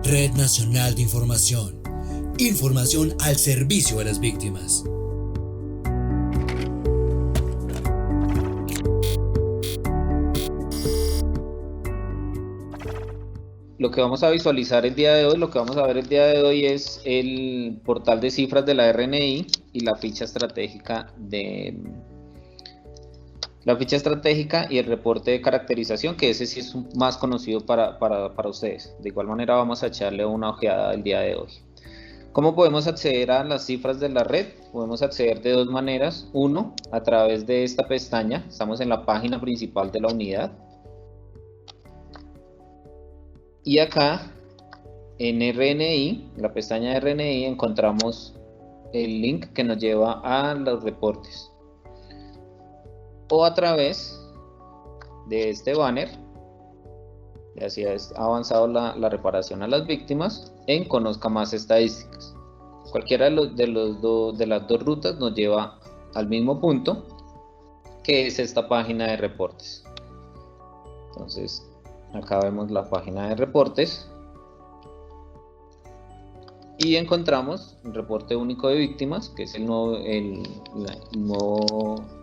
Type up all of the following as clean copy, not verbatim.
Red Nacional de Información. Información al servicio de las víctimas. Lo que vamos a visualizar el día de hoy, lo que vamos a ver el día de hoy es el portal de cifras de la RNI y la ficha estratégica y el reporte de caracterización, que ese sí es más conocido para ustedes. De igual manera vamos a echarle una ojeada el día de hoy. ¿Cómo podemos acceder a las cifras de la red? Podemos acceder de dos maneras. Uno, a través de esta pestaña. Estamos en la página principal de la unidad. Y acá, en RNI, la pestaña de RNI, encontramos el link que nos lleva a los reportes. O a través de este banner, ya se ha avanzado la reparación a las víctimas, en Conozca Más Estadísticas. Cualquiera de las dos rutas nos lleva al mismo punto, que es esta página de reportes. Entonces, acá vemos la página de reportes y encontramos un reporte único de víctimas, que es el nuevo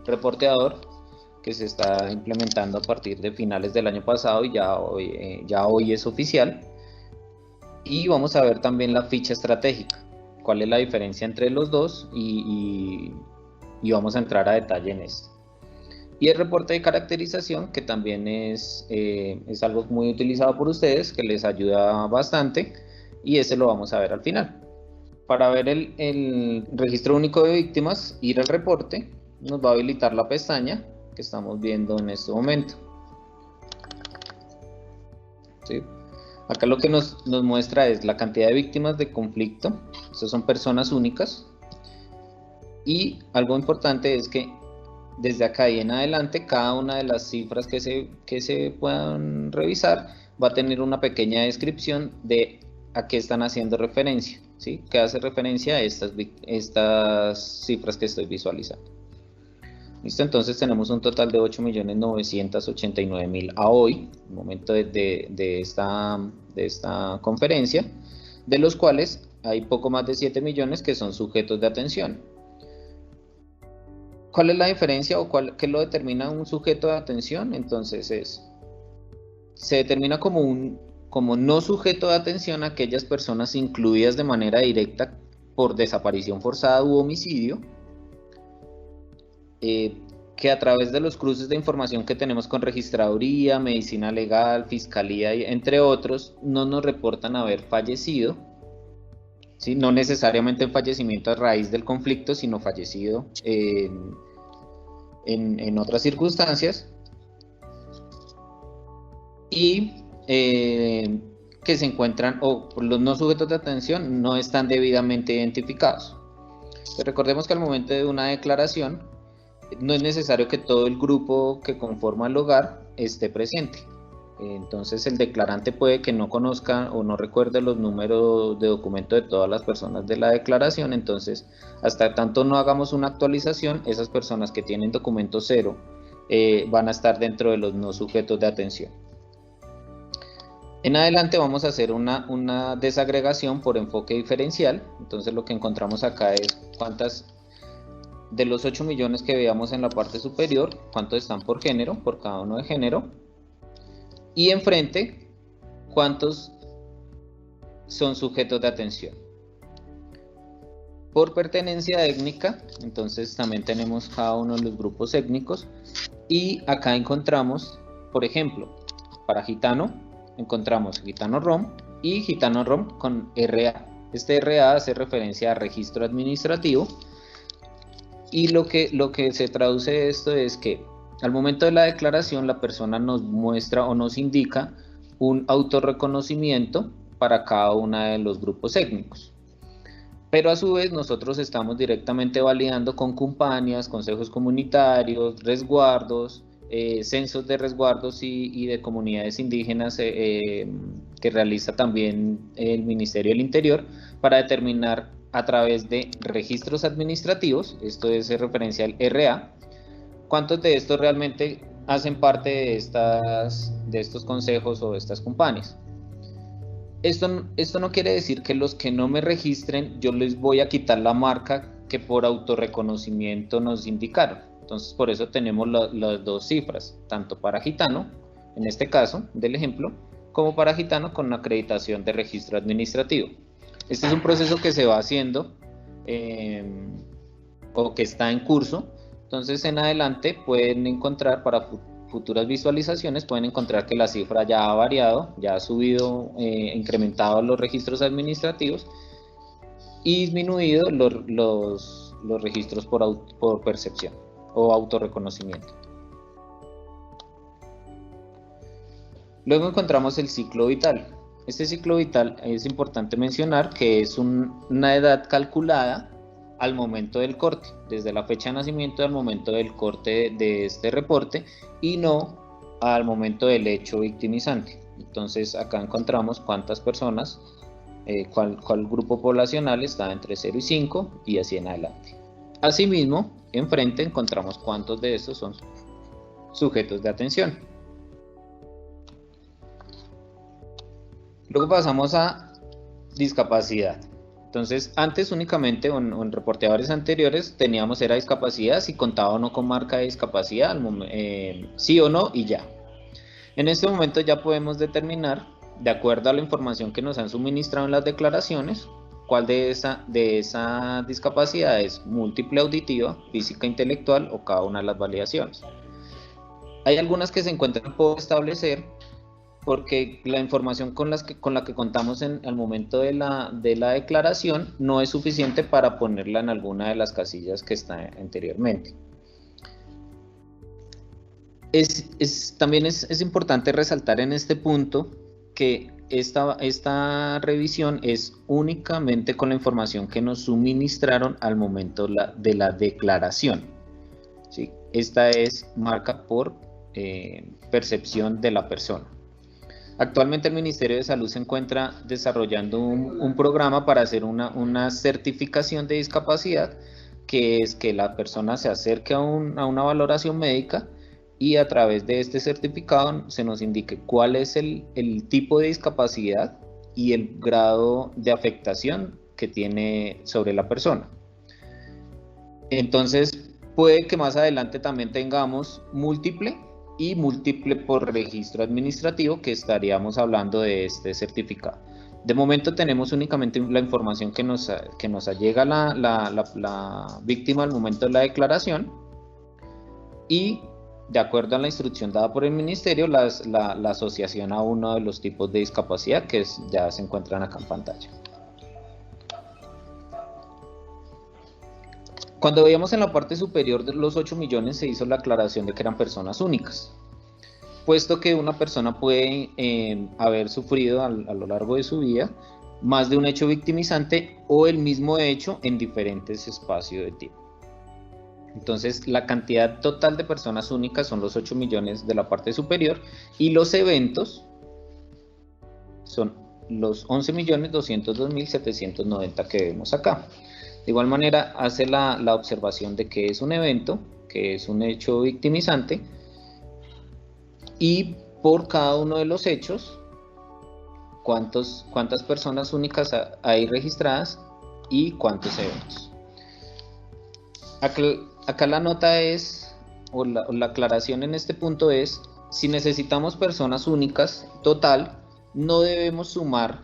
reporteador que se está implementando a partir de finales del año pasado y ya hoy es oficial. Y vamos a ver también la ficha estratégica, cuál es la diferencia entre los dos y vamos a entrar a detalle en esto. Y el reporte de caracterización, que también es algo muy utilizado por ustedes, que les ayuda bastante, y ese lo vamos a ver al final. Para ver el registro único de víctimas, ir al reporte, nos va a habilitar la pestaña que estamos viendo en este momento. ¿Sí? Acá lo que nos muestra es la cantidad de víctimas de conflicto. Estas son personas únicas. Y algo importante es que desde acá y en adelante, cada una de las cifras que se puedan revisar va a tener una pequeña descripción de a qué están haciendo referencia, ¿sí? Que hace referencia a estas cifras que estoy visualizando. Listo, entonces tenemos un total de 8.989.000 a hoy, el momento de esta conferencia, de los cuales hay poco más de 7 millones que son sujetos de atención. ¿Cuál es la diferencia o qué lo determina un sujeto de atención? Entonces se determina como no sujeto de atención a aquellas personas incluidas de manera directa por desaparición forzada u homicidio, que a través de los cruces de información que tenemos con registraduría, medicina legal, fiscalía, entre otros, no nos reportan haber fallecido, ¿sí? No necesariamente en fallecimiento a raíz del conflicto, sino fallecido en otras circunstancias, y que se encuentran, o los no sujetos de atención no están debidamente identificados. Pero recordemos que al momento de una declaración no es necesario que todo el grupo que conforma el hogar esté presente. Entonces el declarante puede que no conozca o no recuerde los números de documento de todas las personas de la declaración. Entonces, hasta tanto no hagamos una actualización, esas personas que tienen documento cero van a estar dentro de los no sujetos de atención. En adelante vamos a hacer una desagregación por enfoque diferencial. Entonces lo que encontramos acá es cuántas de los 8 millones que veamos en la parte superior, cuántos están por género, por cada uno de género, y enfrente cuántos son sujetos de atención. Por pertenencia étnica, entonces también tenemos cada uno de los grupos étnicos, y acá encontramos, por ejemplo, para gitano, encontramos gitano rom y gitano rom con RA. Este RA hace referencia a registro administrativo, y lo que se traduce esto es que al momento de la declaración la persona nos muestra o nos indica un autorreconocimiento para cada uno de los grupos étnicos. Pero a su vez nosotros estamos directamente validando con compañías, consejos comunitarios, resguardos, censos de resguardos y de comunidades indígenas que realiza también el Ministerio del Interior para determinar a través de registros administrativos, esto es referencia al RA, cuántos de estos realmente hacen parte de estos consejos o de estas compañías. Esto no quiere decir que los que no me registren, yo les voy a quitar la marca que por autorreconocimiento nos indicaron. Entonces, por eso tenemos las dos cifras, tanto para gitano, en este caso del ejemplo, como para gitano con acreditación de registro administrativo. Este es un proceso que se va haciendo o que está en curso. Entonces, en adelante pueden encontrar, para futuras visualizaciones, pueden encontrar que la cifra ya ha variado, ya ha subido, incrementado los registros administrativos y disminuido los registros por percepción o autorreconocimiento. Luego encontramos el ciclo vital. Este ciclo vital es importante mencionar que es una edad calculada al momento del corte, desde la fecha de nacimiento al momento del corte de este reporte y no al momento del hecho victimizante. Entonces acá encontramos cuántas personas, cuál grupo poblacional está entre 0 y 5 y así en adelante. Asimismo, enfrente encontramos cuántos de estos son sujetos de atención. Luego pasamos a discapacidad. Entonces, antes únicamente en reporteadores anteriores teníamos era discapacidad, si contaba o no con marca de discapacidad, sí o no y ya. En este momento ya podemos determinar, de acuerdo a la información que nos han suministrado en las declaraciones, cuál de esa discapacidad es múltiple auditiva, física, intelectual o cada una de las validaciones. Hay algunas que se encuentran por establecer porque la información con la que contamos al momento de la declaración no es suficiente para ponerla en alguna de las casillas que está anteriormente. También es importante resaltar en este punto que esta revisión es únicamente con la información que nos suministraron al momento de la declaración, ¿sí? Esta es marca por percepción de la persona. Actualmente el Ministerio de Salud se encuentra desarrollando un programa para hacer una certificación de discapacidad, que es que la persona se acerque a una valoración médica y a través de este certificado se nos indique cuál es el tipo de discapacidad y el grado de afectación que tiene sobre la persona. Entonces puede que más adelante también tengamos múltiple y múltiple por registro administrativo, que estaríamos hablando de este certificado. De momento tenemos únicamente la información que nos llega la víctima al momento de la declaración y de acuerdo a la instrucción dada por el ministerio, la asociación a uno de los tipos de discapacidad que ya se encuentran acá en pantalla. Cuando veíamos en la parte superior de los 8 millones se hizo la aclaración de que eran personas únicas, puesto que una persona puede haber sufrido a lo largo de su vida más de un hecho victimizante o el mismo hecho en diferentes espacios de tiempo. Entonces la cantidad total de personas únicas son los 8 millones de la parte superior y los eventos son los 11.202.790 que vemos acá. De igual manera hace la observación de que es un evento, que es un hecho victimizante y por cada uno de los hechos cuántas personas únicas hay registradas y cuántos eventos. Acá la nota es, o la aclaración en este punto es, si necesitamos personas únicas total, no debemos sumar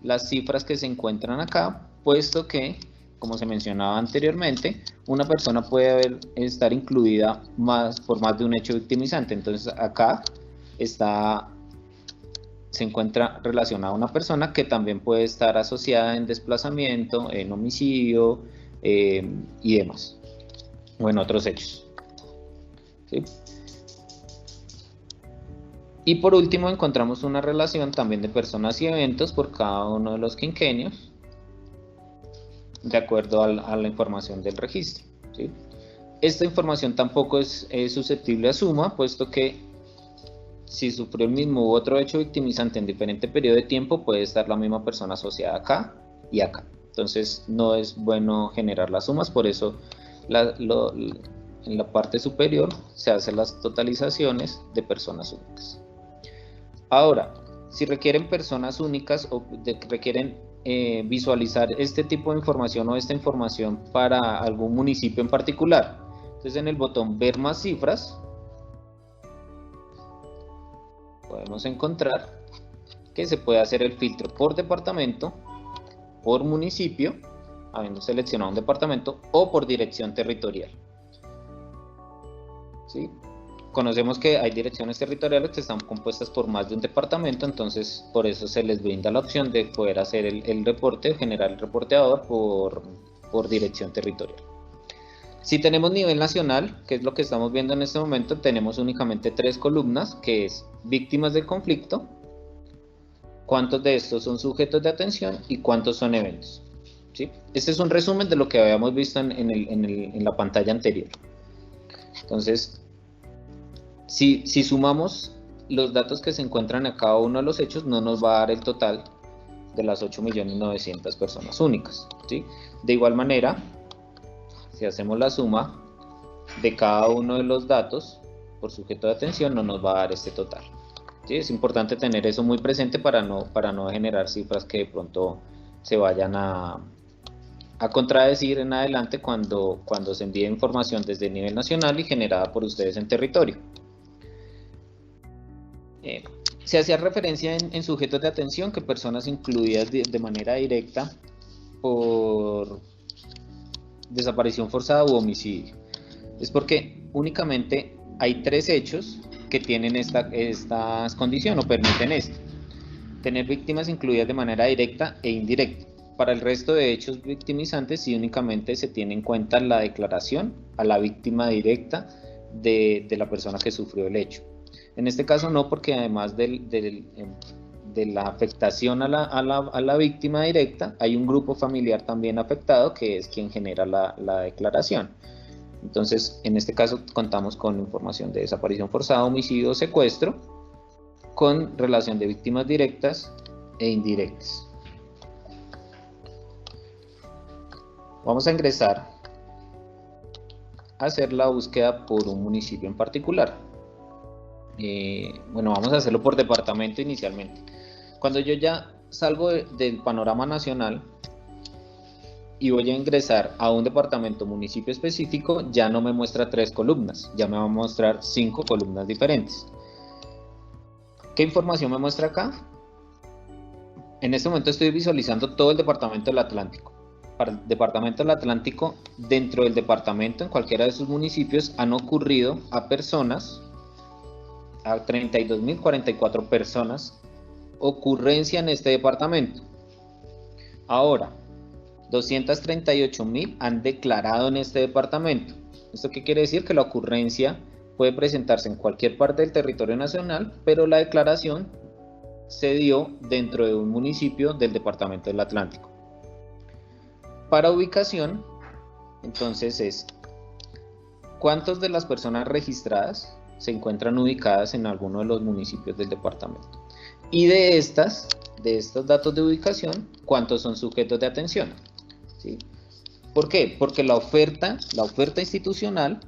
las cifras que se encuentran acá, puesto que, como se mencionaba anteriormente, una persona puede estar incluida por más de un hecho victimizante. Entonces acá se encuentra relacionada una persona que también puede estar asociada en desplazamiento, en homicidio y demás, o en otros hechos, ¿sí? Y por último encontramos una relación también de personas y eventos por cada uno de los quinquenios, de acuerdo a la información del registro, ¿sí? Esta información tampoco es susceptible a suma, puesto que si sufrió el mismo u otro hecho victimizante en diferente periodo de tiempo, puede estar la misma persona asociada acá y acá. Entonces no es bueno generar las sumas, por eso en la parte superior se hacen las totalizaciones de personas únicas. Ahora, Si requieren personas únicas o requieren visualizar este tipo de información o esta información para algún municipio en particular. Entonces en el botón ver más cifras podemos encontrar que se puede hacer el filtro por departamento, por municipio, habiendo seleccionado un departamento, o por dirección territorial. ¿Sí? Conocemos que hay direcciones territoriales que están compuestas por más de un departamento, entonces por eso se les brinda la opción de poder hacer el reporte, generar el reporteador por dirección territorial. Si tenemos nivel nacional, que es lo que estamos viendo en este momento, tenemos únicamente 3 columnas, que es víctimas del conflicto, cuántos de estos son sujetos de atención y cuántos son eventos. ¿Sí? Este es un resumen de lo que habíamos visto en la pantalla anterior. Entonces, si sumamos los datos que se encuentran a cada uno de los hechos, no nos va a dar el total de las 8.900.000 personas únicas. ¿Sí? De igual manera, si hacemos la suma de cada uno de los datos por sujeto de atención, no nos va a dar este total. ¿Sí? Es importante tener eso muy presente para no generar cifras que de pronto se vayan a contradecir en adelante cuando se envíe información desde el nivel nacional y generada por ustedes en territorio. Se hacía referencia en sujetos de atención que personas incluidas de manera directa por desaparición forzada u homicidio. Es porque únicamente hay 3 hechos que tienen estas condiciones o permiten esto: tener víctimas incluidas de manera directa e indirecta. Para el resto de hechos victimizantes, sí, únicamente se tiene en cuenta la declaración a la víctima directa de la persona que sufrió el hecho. En este caso no, porque además de la afectación a la víctima directa, hay un grupo familiar también afectado que es quien genera la declaración. Entonces, en este caso contamos con información de desaparición forzada, homicidio o secuestro, con relación de víctimas directas e indirectas. Vamos a ingresar a hacer la búsqueda por un municipio en particular. Bueno, vamos a hacerlo por departamento inicialmente. Cuando yo ya salgo del panorama nacional y voy a ingresar a un departamento municipio específico, ya no me muestra 3 columnas, ya me va a mostrar 5 columnas diferentes. ¿Qué información me muestra acá? En este momento estoy visualizando todo el departamento del Atlántico. Para el departamento del Atlántico, dentro del departamento, en cualquiera de sus municipios, han ocurrido a 32.044 personas, ocurrencia en este departamento. Ahora, 238.000 han declarado en este departamento. ¿Esto qué quiere decir? Que la ocurrencia puede presentarse en cualquier parte del territorio nacional, pero la declaración se dio dentro de un municipio del departamento del Atlántico. Para ubicación, entonces es ¿cuántas de las personas registradas se encuentran ubicadas en alguno de los municipios del departamento? Y de estos datos de ubicación, ¿cuántos son sujetos de atención? ¿Sí? ¿Por qué? Porque la oferta institucional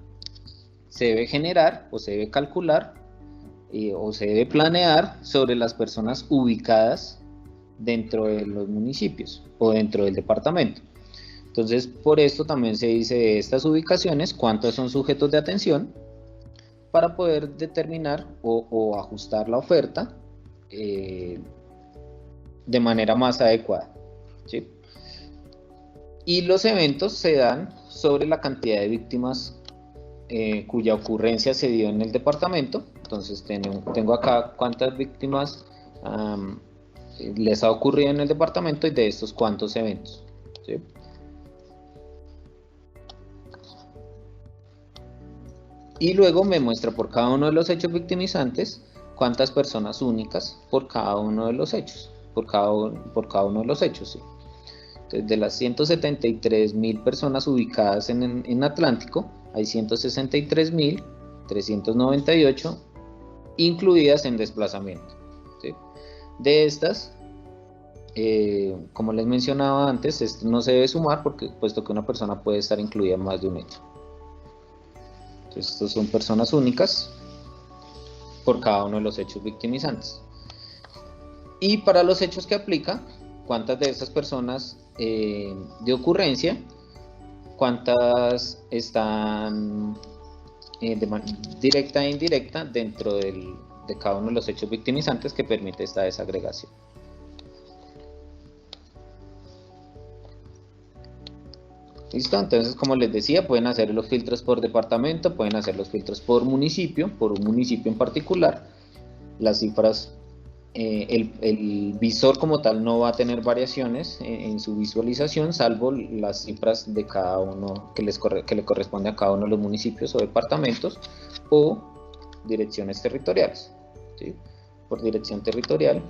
se debe generar o se debe calcular o se debe planear sobre las personas ubicadas dentro de los municipios o dentro del departamento. Entonces, por esto también se dice de estas ubicaciones cuántos son sujetos de atención para poder determinar o ajustar la oferta de manera más adecuada. ¿Sí? Y los eventos se dan sobre la cantidad de víctimas cuya ocurrencia se dio en el departamento. Entonces tengo acá cuántas víctimas les ha ocurrido en el departamento y de estos cuántos eventos. ¿Sí? Y luego me muestra por cada uno de los hechos victimizantes cuántas personas únicas por cada uno de los hechos, por cada uno de los hechos. ¿Sí? Entonces, de las 173.000 personas ubicadas en Atlántico, hay 163.398 incluidas en desplazamiento. ¿Sí? De estas, como les mencionaba antes, esto no se debe sumar puesto que una persona puede estar incluida en más de un hecho. Entonces, estos son personas únicas por cada uno de los hechos victimizantes. Y para los hechos que aplica, cuántas de esas personas de ocurrencia, cuántas están de manera directa e indirecta dentro de cada uno de los hechos victimizantes que permite esta desagregación. ¿Listo? Entonces, como les decía, pueden hacer los filtros por departamento, pueden hacer los filtros por municipio, por un municipio en particular. Las cifras, el visor como tal no va a tener variaciones en su visualización, salvo las cifras de cada uno que le corresponde a cada uno de los municipios o departamentos o direcciones territoriales. ¿Sí? Por dirección territorial,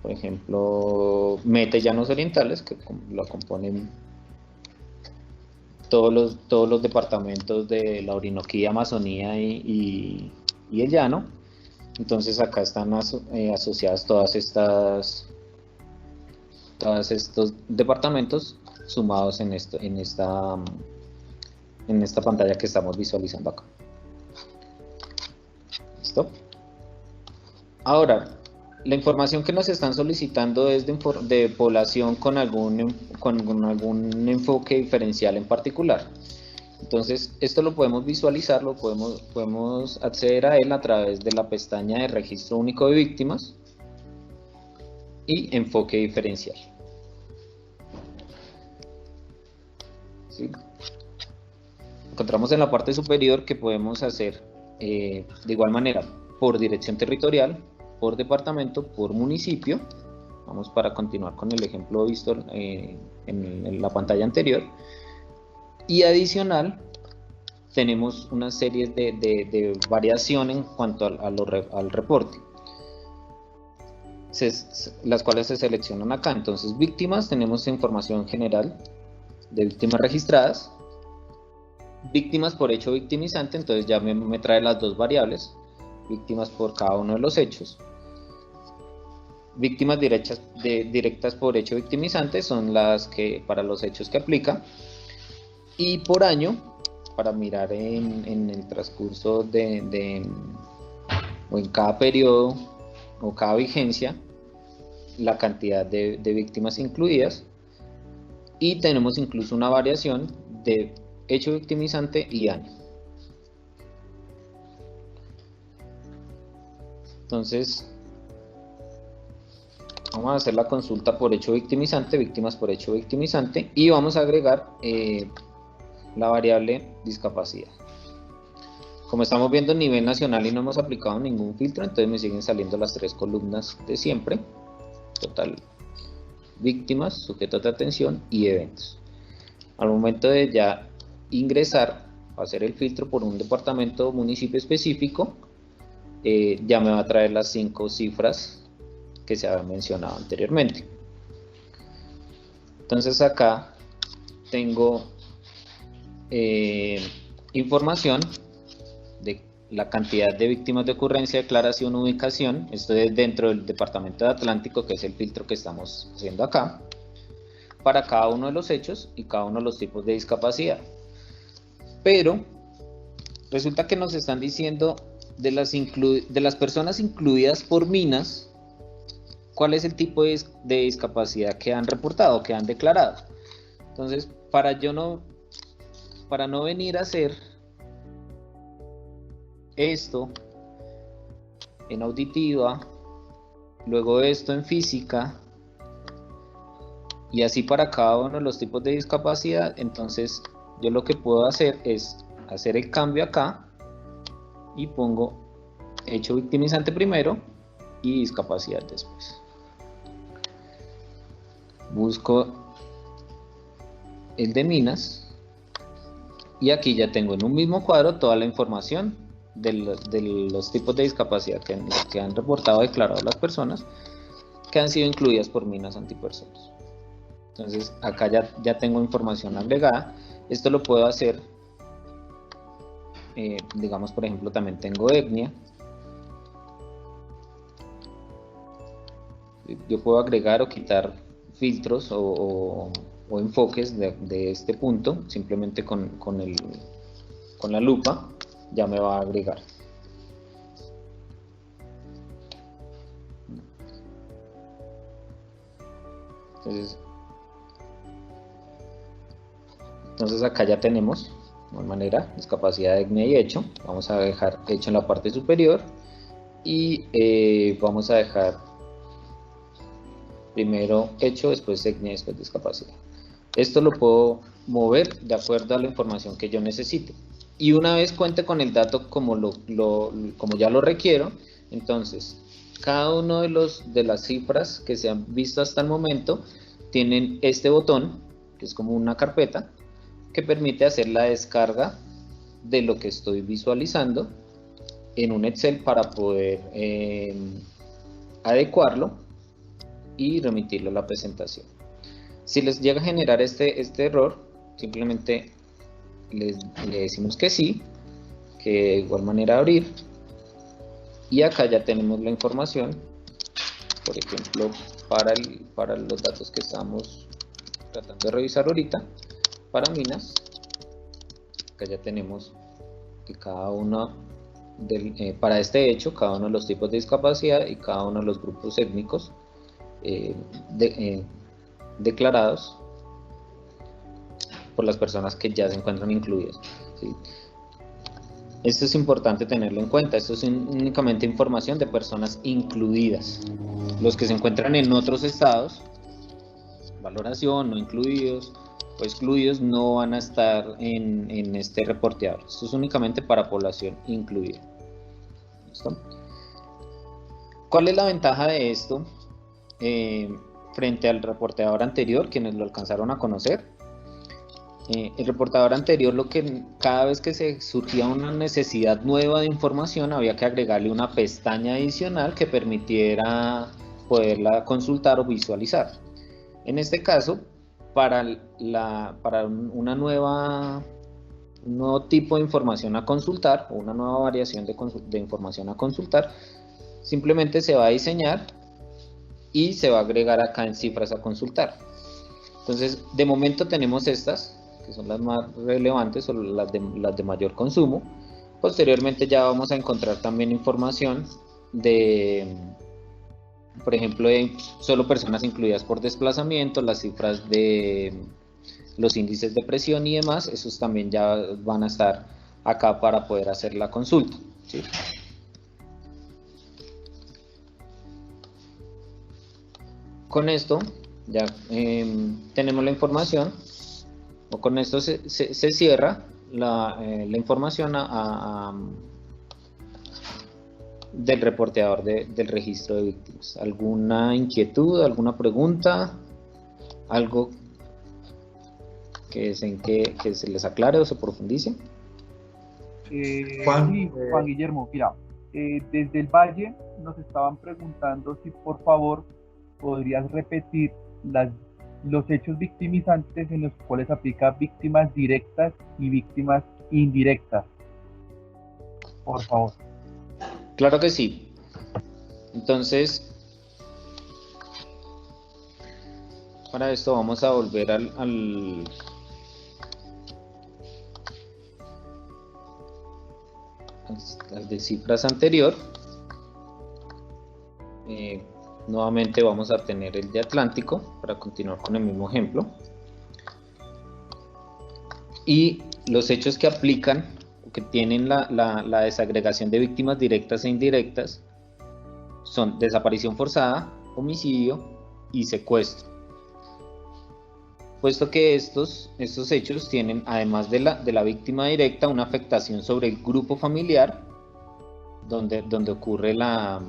por ejemplo, Meta y Llanos Orientales, que lo componen todos los departamentos de la Orinoquía, Amazonía y el Llano. Entonces acá están asociadas todos estos departamentos sumados en esta pantalla que estamos visualizando acá. ¿Listo? Ahora, la información que nos están solicitando es de población con algún enfoque diferencial en particular. Entonces, esto lo podemos visualizar, podemos acceder a él a través de la pestaña de Registro Único de Víctimas y Enfoque Diferencial. ¿Sí? Encontramos en la parte superior que podemos hacer de igual manera por dirección territorial, por departamento, por municipio. Vamos para continuar con el ejemplo visto en la pantalla anterior. Y adicional, tenemos una serie de variación en cuanto al reporte, las cuales se seleccionan acá. Entonces, víctimas, tenemos información general de víctimas registradas, víctimas por hecho victimizante, entonces ya me trae las dos variables, víctimas por cada uno de los hechos. Víctimas directas por hecho victimizante son las que para los hechos que aplica, y por año, para mirar en el transcurso o en cada periodo o cada vigencia la cantidad de víctimas incluidas, y tenemos incluso una variación de hecho victimizante y año. Entonces, vamos a hacer la consulta por hecho victimizante, víctimas por hecho victimizante, y vamos a agregar la variable discapacidad. Como estamos viendo a nivel nacional y no hemos aplicado ningún filtro, entonces me siguen saliendo las tres columnas de siempre: total, víctimas, sujetos de atención y eventos. Al momento de ya ingresar a hacer el filtro por un departamento o municipio específico, ya me va a traer las 5 cifras que se habían mencionado anteriormente. Entonces acá tengo información de la cantidad de víctimas de ocurrencia, declaración, ubicación. Esto es dentro del departamento de Atlántico, que es el filtro que estamos haciendo acá, para cada uno de los hechos y cada uno de los tipos de discapacidad. Pero resulta que nos están diciendo de las personas incluidas por Minas, cuál es el tipo de discapacidad que han reportado, que han declarado. Entonces, para no venir a hacer esto en auditiva, luego esto en física, y así para cada uno de los tipos de discapacidad, entonces yo lo que puedo hacer es hacer el cambio acá y pongo hecho victimizante primero y discapacidad después. Busco el de Minas y aquí ya tengo en un mismo cuadro toda la información de los tipos de discapacidad que han reportado o declarado las personas que han sido incluidas por Minas Antipersonas. Entonces acá ya tengo información agregada. Esto lo puedo hacer, digamos, por ejemplo, también tengo etnia. Yo puedo agregar o quitar filtros o enfoques de este punto, simplemente con la lupa ya me va a agregar. Entonces acá ya tenemos, de igual manera, discapacidad, etnia y hecho. Vamos a dejar hecho en la parte superior y vamos a dejar primero hecho, después etnia, después discapacidad. Esto lo puedo mover de acuerdo a la información que yo necesite. Y una vez cuente con el dato como ya lo requiero, entonces cada uno de las cifras que se han visto hasta el momento tienen este botón, que es como una carpeta, que permite hacer la descarga de lo que estoy visualizando en un Excel para poder adecuarlo y remitirlo a la presentación. Si les llega a generar este error, simplemente le decimos que sí, que de igual manera abrir, y acá ya tenemos la información, por ejemplo, para los datos que estamos tratando de revisar ahorita, para minas. Acá ya tenemos que cada uno para este hecho, cada uno de los tipos de discapacidad y cada uno de los grupos étnicos declarados por las personas que ya se encuentran incluidas, ¿sí? Esto es importante tenerlo en cuenta. Esto es únicamente información de personas incluidas. Los que se encuentran en otros estados, valoración, no incluidos o excluidos, no van a estar en este reporteador. Esto es únicamente para población incluida. ¿Listo? ¿Cuál es la ventaja de esto frente al reporteador anterior, quienes lo alcanzaron a conocer? El reportador anterior, cada vez que se surgía una necesidad nueva de información, había que agregarle una pestaña adicional que permitiera poderla consultar o visualizar. En este caso, para un nuevo tipo de información a consultar, o una nueva variación de información a consultar, simplemente se va a diseñar y se va a agregar acá en cifras a consultar. Entonces, de momento tenemos estas, que son las más relevantes o las de mayor consumo. Posteriormente ya vamos a encontrar también información por ejemplo, de solo personas incluidas por desplazamiento, las cifras de los índices de presión y demás. Esos también ya van a estar acá para poder hacer la consulta, ¿sí? Con esto ya tenemos la información, o con esto se cierra la información del reporteador del registro de víctimas. ¿Alguna inquietud, alguna pregunta, algo que deseen que se les aclare o se profundice? Juan Guillermo, mira, desde el Valle nos estaban preguntando si por favor podrías repetir los hechos victimizantes en los cuales aplica víctimas directas y víctimas indirectas, por favor. Claro que sí. Entonces, para esto vamos a volver al de cifras anterior. Nuevamente vamos a tener el de Atlántico para continuar con el mismo ejemplo. Y los hechos que aplican, que tienen la desagregación de víctimas directas e indirectas, son desaparición forzada, homicidio y secuestro. Puesto que estos hechos tienen, además de la víctima directa, una afectación sobre el grupo familiar donde ocurre la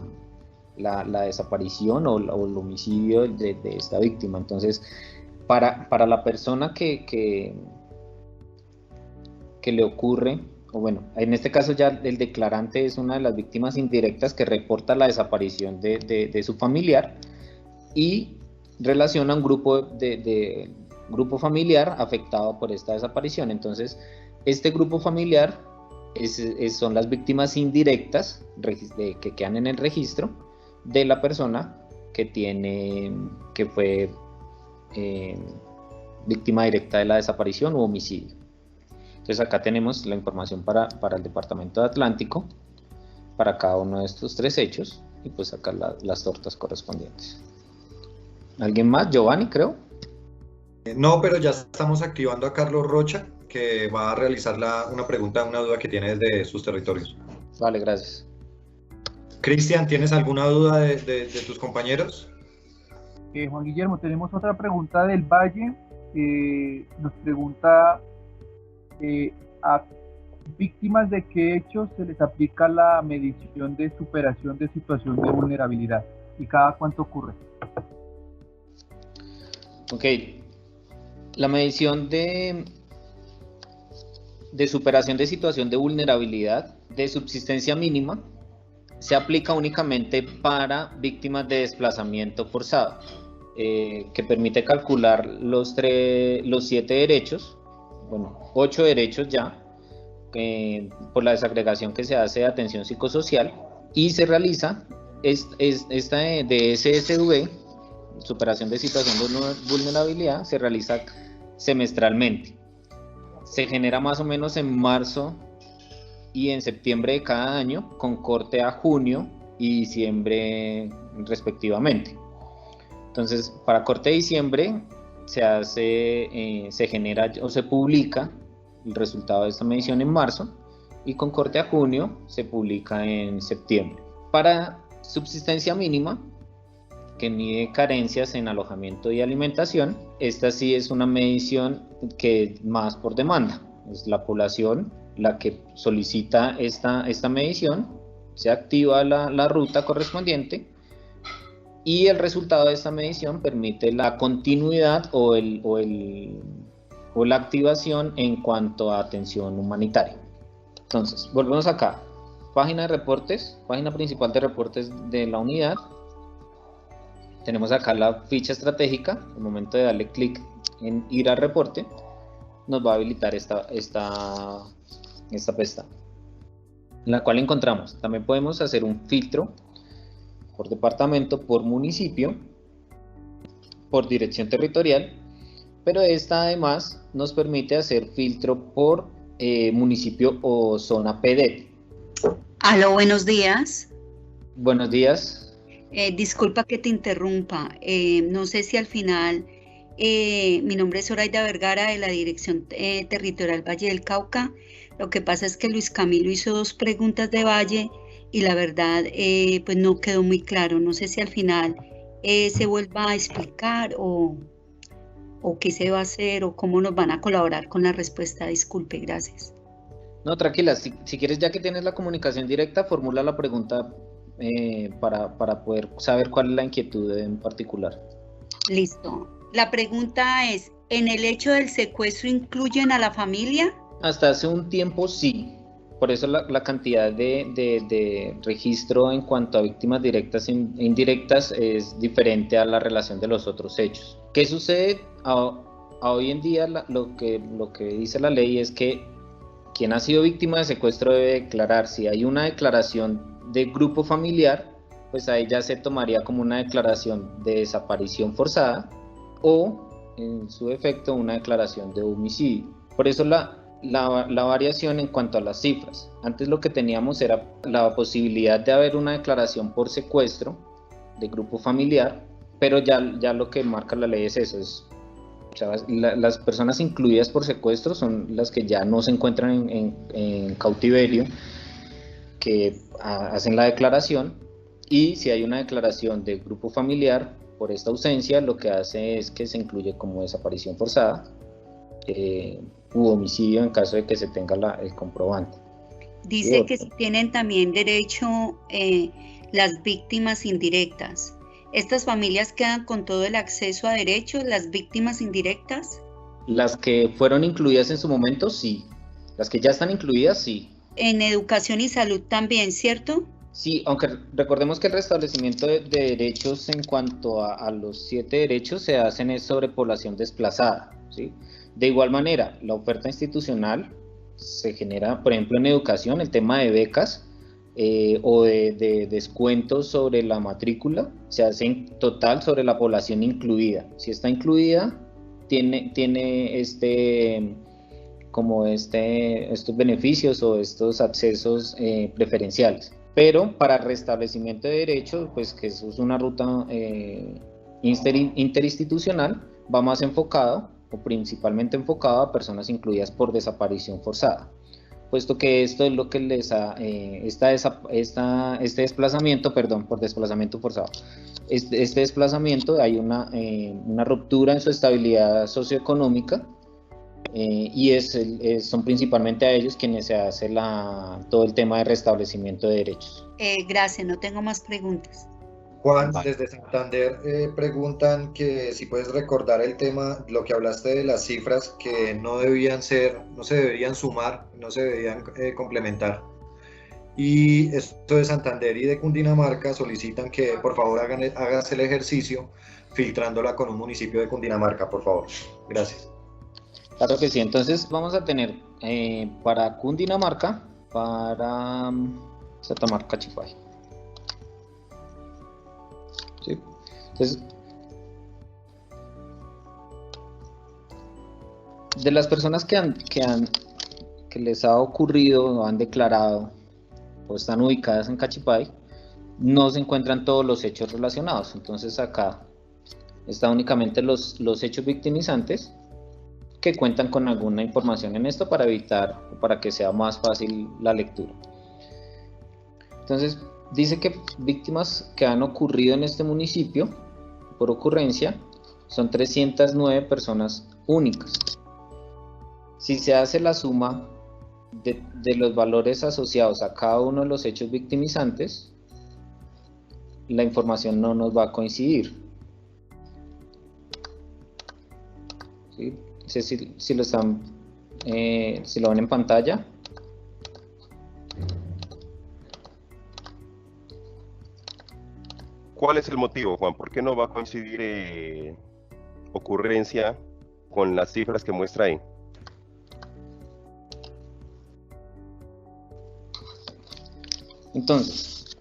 desaparición o el homicidio de esta víctima. Entonces, para la persona que le ocurre, o bueno, en este caso ya el declarante es una de las víctimas indirectas que reporta la desaparición de su familiar y relaciona un grupo grupo familiar afectado por esta desaparición. Entonces, este grupo familiar son las víctimas indirectas que quedan en el registro de la persona que fue víctima directa de la desaparición u homicidio. Entonces acá tenemos la información para el departamento de Atlántico, para cada uno de estos tres hechos, y pues acá las tortas correspondientes. ¿Alguien más? Giovanni, creo. No, pero ya estamos activando a Carlos Rocha, que va a realizar una pregunta, una duda que tiene desde sus territorios. Vale, gracias. Cristian, ¿tienes alguna duda de tus compañeros? Juan Guillermo, tenemos otra pregunta del Valle. Nos pregunta a víctimas de qué hechos se les aplica la medición de superación de situación de vulnerabilidad y cada cuánto ocurre. Ok, la medición de superación de situación de vulnerabilidad de subsistencia mínima se aplica únicamente para víctimas de desplazamiento forzado, que permite calcular los 7 derechos, bueno, 8 derechos ya, por la desagregación que se hace de atención psicosocial, y se realiza esta de SSV, superación de situación de vulnerabilidad, se realiza semestralmente. Se genera más o menos en marzo y en septiembre de cada año, con corte a junio y diciembre respectivamente. Entonces, para corte de diciembre se genera o se publica el resultado de esta medición en marzo, y con corte a junio se publica en septiembre. Para subsistencia mínima, que mide carencias en alojamiento y alimentación, esta sí es una medición que es más por demanda. Es la población la que solicita esta medición, se activa la ruta correspondiente, y el resultado de esta medición permite la continuidad o la activación en cuanto a atención humanitaria. Entonces, volvemos acá. Página de reportes, página principal de reportes de la unidad. Tenemos acá la ficha estratégica. Al momento de darle clic en ir al reporte, nos va a habilitar esta pestaña, en la cual encontramos. También podemos hacer un filtro por departamento, por municipio, por dirección territorial, pero esta además nos permite hacer filtro por municipio o zona PDET. Aló, buenos días. Buenos días. Disculpa que te interrumpa. No sé si al final, mi nombre es Zoraida Vergara, de la Dirección Territorial Valle del Cauca. Lo que pasa es que Luis Camilo hizo 2 preguntas de Valle y la verdad pues no quedó muy claro. No sé si al final se vuelva a explicar o qué se va a hacer o cómo nos van a colaborar con la respuesta. Disculpe, gracias. No, tranquila, si quieres, ya que tienes la comunicación directa, formula la pregunta para poder saber cuál es la inquietud en particular. Listo. La pregunta es, ¿en el hecho del secuestro incluyen a la familia? Hasta hace un tiempo sí. Por eso la cantidad de registro en cuanto a víctimas directas e indirectas es diferente a la relación de los otros hechos. ¿Qué sucede? Hoy en día lo que dice la ley es que quien ha sido víctima de secuestro debe declarar. Si hay una declaración de grupo familiar, pues ahí ya se tomaría como una declaración de desaparición forzada o, en su defecto, una declaración de homicidio. Por eso la variación en cuanto a las cifras. Antes lo que teníamos era la posibilidad de haber una declaración por secuestro de grupo familiar, pero ya lo que marca la ley es eso, o sea, las personas incluidas por secuestro son las que ya no se encuentran en cautiverio, que hacen la declaración, y si hay una declaración de grupo familiar por esta ausencia, lo que hace es que se incluye como desaparición forzada u homicidio en caso de que se tenga el comprobante. Dice que si tienen también derecho las víctimas indirectas. ¿Estas familias quedan con todo el acceso a derechos, las víctimas indirectas? Las que fueron incluidas en su momento, sí. Las que ya están incluidas, sí. En educación y salud también, ¿cierto? Sí, aunque recordemos que el restablecimiento de derechos en cuanto a los 7 derechos se hacen sobre población desplazada, ¿sí? De igual manera, la oferta institucional se genera, por ejemplo, en educación, el tema de becas o de descuentos sobre la matrícula, se hace en total sobre la población incluida. Si está incluida, tiene estos beneficios o estos accesos preferenciales. Pero para restablecimiento de derechos, pues que eso es una ruta Interinstitucional va más enfocado, o principalmente enfocado, a personas incluidas por desaparición forzada, puesto que esto es lo que les este desplazamiento, perdón, por desplazamiento forzado. Este desplazamiento, hay una ruptura en su estabilidad socioeconómica, y son principalmente a ellos quienes se hace todo el tema de restablecimiento de derechos. Gracias, no tengo más preguntas. Juan, Vale. desde Santander preguntan que si puedes recordar el tema, lo que hablaste de las cifras que no se deberían sumar, no se deberían complementar. Y esto de Santander y de Cundinamarca solicitan que por favor hagas el ejercicio filtrándola con un municipio de Cundinamarca, por favor. Gracias. Claro que sí, entonces vamos a tener para Cundinamarca, para Satamarca, Cachipay. ¿Sí? Entonces, de las personas que les ha ocurrido o han declarado o están ubicadas en Cachipay, no se encuentran todos los hechos relacionados. Entonces acá están únicamente los hechos victimizantes que cuentan con alguna información en esto para evitar o para que sea más fácil la lectura. Entonces dice que víctimas que han ocurrido en este municipio por ocurrencia son 309 personas únicas. Si se hace la suma de los valores asociados a cada uno de los hechos victimizantes, la información no nos va a coincidir. ¿Sí? No sé si lo ven en pantalla. ¿Cuál es el motivo, Juan? ¿Por qué no va a coincidir ocurrencia con las cifras que muestra ahí? Entonces,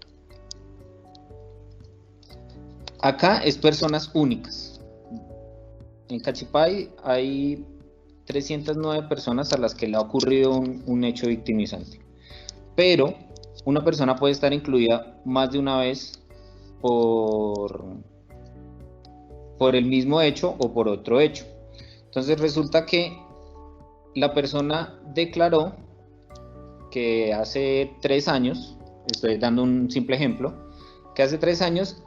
acá es personas únicas. En Cachipay hay 309 personas a las que le ha ocurrido un hecho victimizante. Pero una persona puede estar incluida más de una vez por el mismo hecho o por otro hecho. Entonces resulta que la persona declaró que hace 3 años, estoy dando un simple ejemplo, que hace 3 años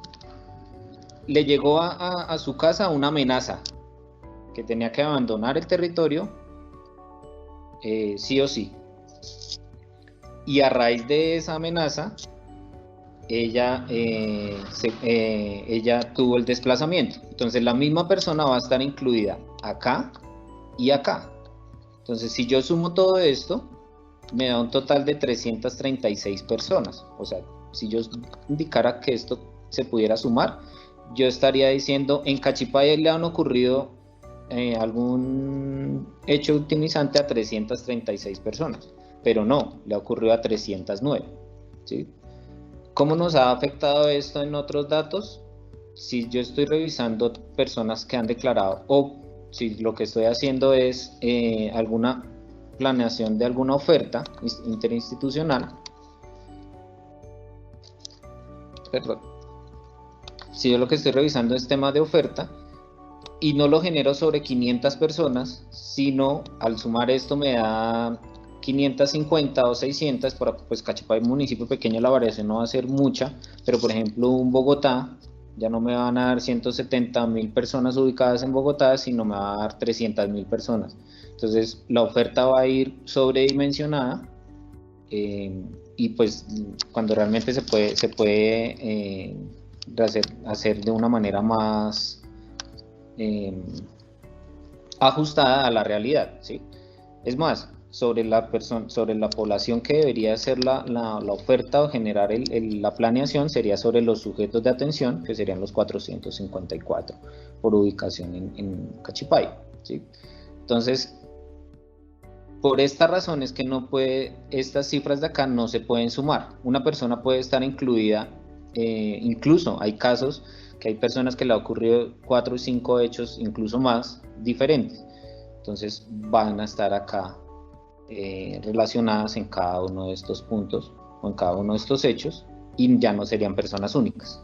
le llegó a su casa una amenaza, que tenía que abandonar el territorio sí o sí. Y a raíz de esa amenaza, ella tuvo el desplazamiento. Entonces la misma persona va a estar incluida acá y acá. Entonces si yo sumo todo esto, me da un total de 336 personas. O sea, si yo indicara que esto se pudiera sumar, yo estaría diciendo, en Cachipay le han ocurrido algún hecho victimizante a 336 personas, pero no, le ha ocurrido a 309, ¿sí? ¿Cómo nos ha afectado esto en otros datos? Si yo estoy revisando personas que han declarado, o si lo que estoy haciendo es alguna planeación de alguna oferta interinstitucional, perdón, si yo lo que estoy revisando es tema de oferta y no lo genero sobre 500 personas, sino al sumar esto me da 550 o 600, pues Cachipay, municipio pequeño, la variación no va a ser mucha, pero por ejemplo un Bogotá, ya no me van a dar 170.000 personas ubicadas en Bogotá, sino me va a dar 300.000 personas. Entonces la oferta va a ir sobredimensionada, y pues cuando realmente se puede hacer de una manera más ajustada a la realidad, ¿sí? Es más, sobre la población que debería ser la oferta o generar la planeación, sería sobre los sujetos de atención, que serían los 454 por ubicación en Cachipay, ¿sí? Entonces, por esta razón es que estas cifras de acá no se pueden sumar. Una persona puede estar incluida, incluso hay casos que hay personas que le ha ocurrido 4 o 5 hechos, incluso más, diferentes. Entonces van a estar acá relacionadas en cada uno de estos puntos o en cada uno de estos hechos, y ya no serían personas únicas.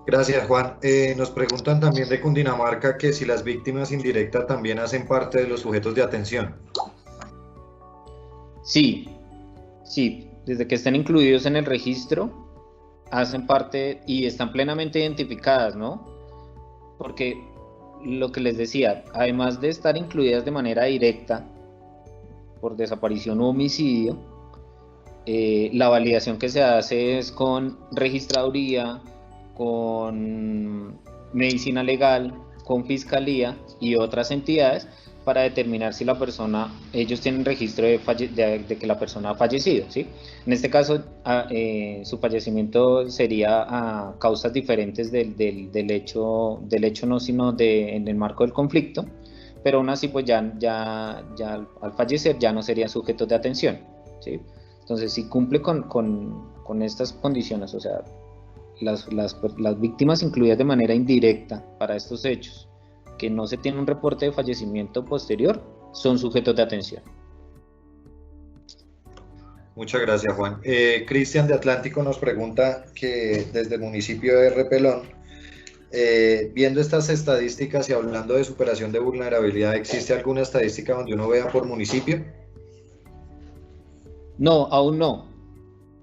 Gracias, Juan. Nos preguntan también de Cundinamarca que si las víctimas indirectas también hacen parte de los sujetos de atención. Sí, sí, desde que estén incluidos en el registro, hacen parte y están plenamente identificadas, ¿no? Porque lo que les decía, además de estar incluidas de manera directa por desaparición u homicidio, la validación que se hace es con registraduría, con medicina legal, con fiscalía y otras entidades para determinar si la persona, ellos tienen registro de que la persona ha fallecido, ¿sí? En este caso, su fallecimiento sería a causas diferentes del hecho no, sino en el marco del conflicto, pero aún así, pues ya al fallecer ya no serían sujetos de atención, ¿sí? Entonces, si cumple con estas condiciones, o sea, las víctimas incluidas de manera indirecta para estos hechos, que no se tiene un reporte de fallecimiento posterior, son sujetos de atención. Muchas gracias, Juan. Cristian de Atlántico nos pregunta que desde el municipio de Repelón, viendo estas estadísticas y hablando de superación de vulnerabilidad, ¿existe alguna estadística donde uno vea por municipio? No, aún no.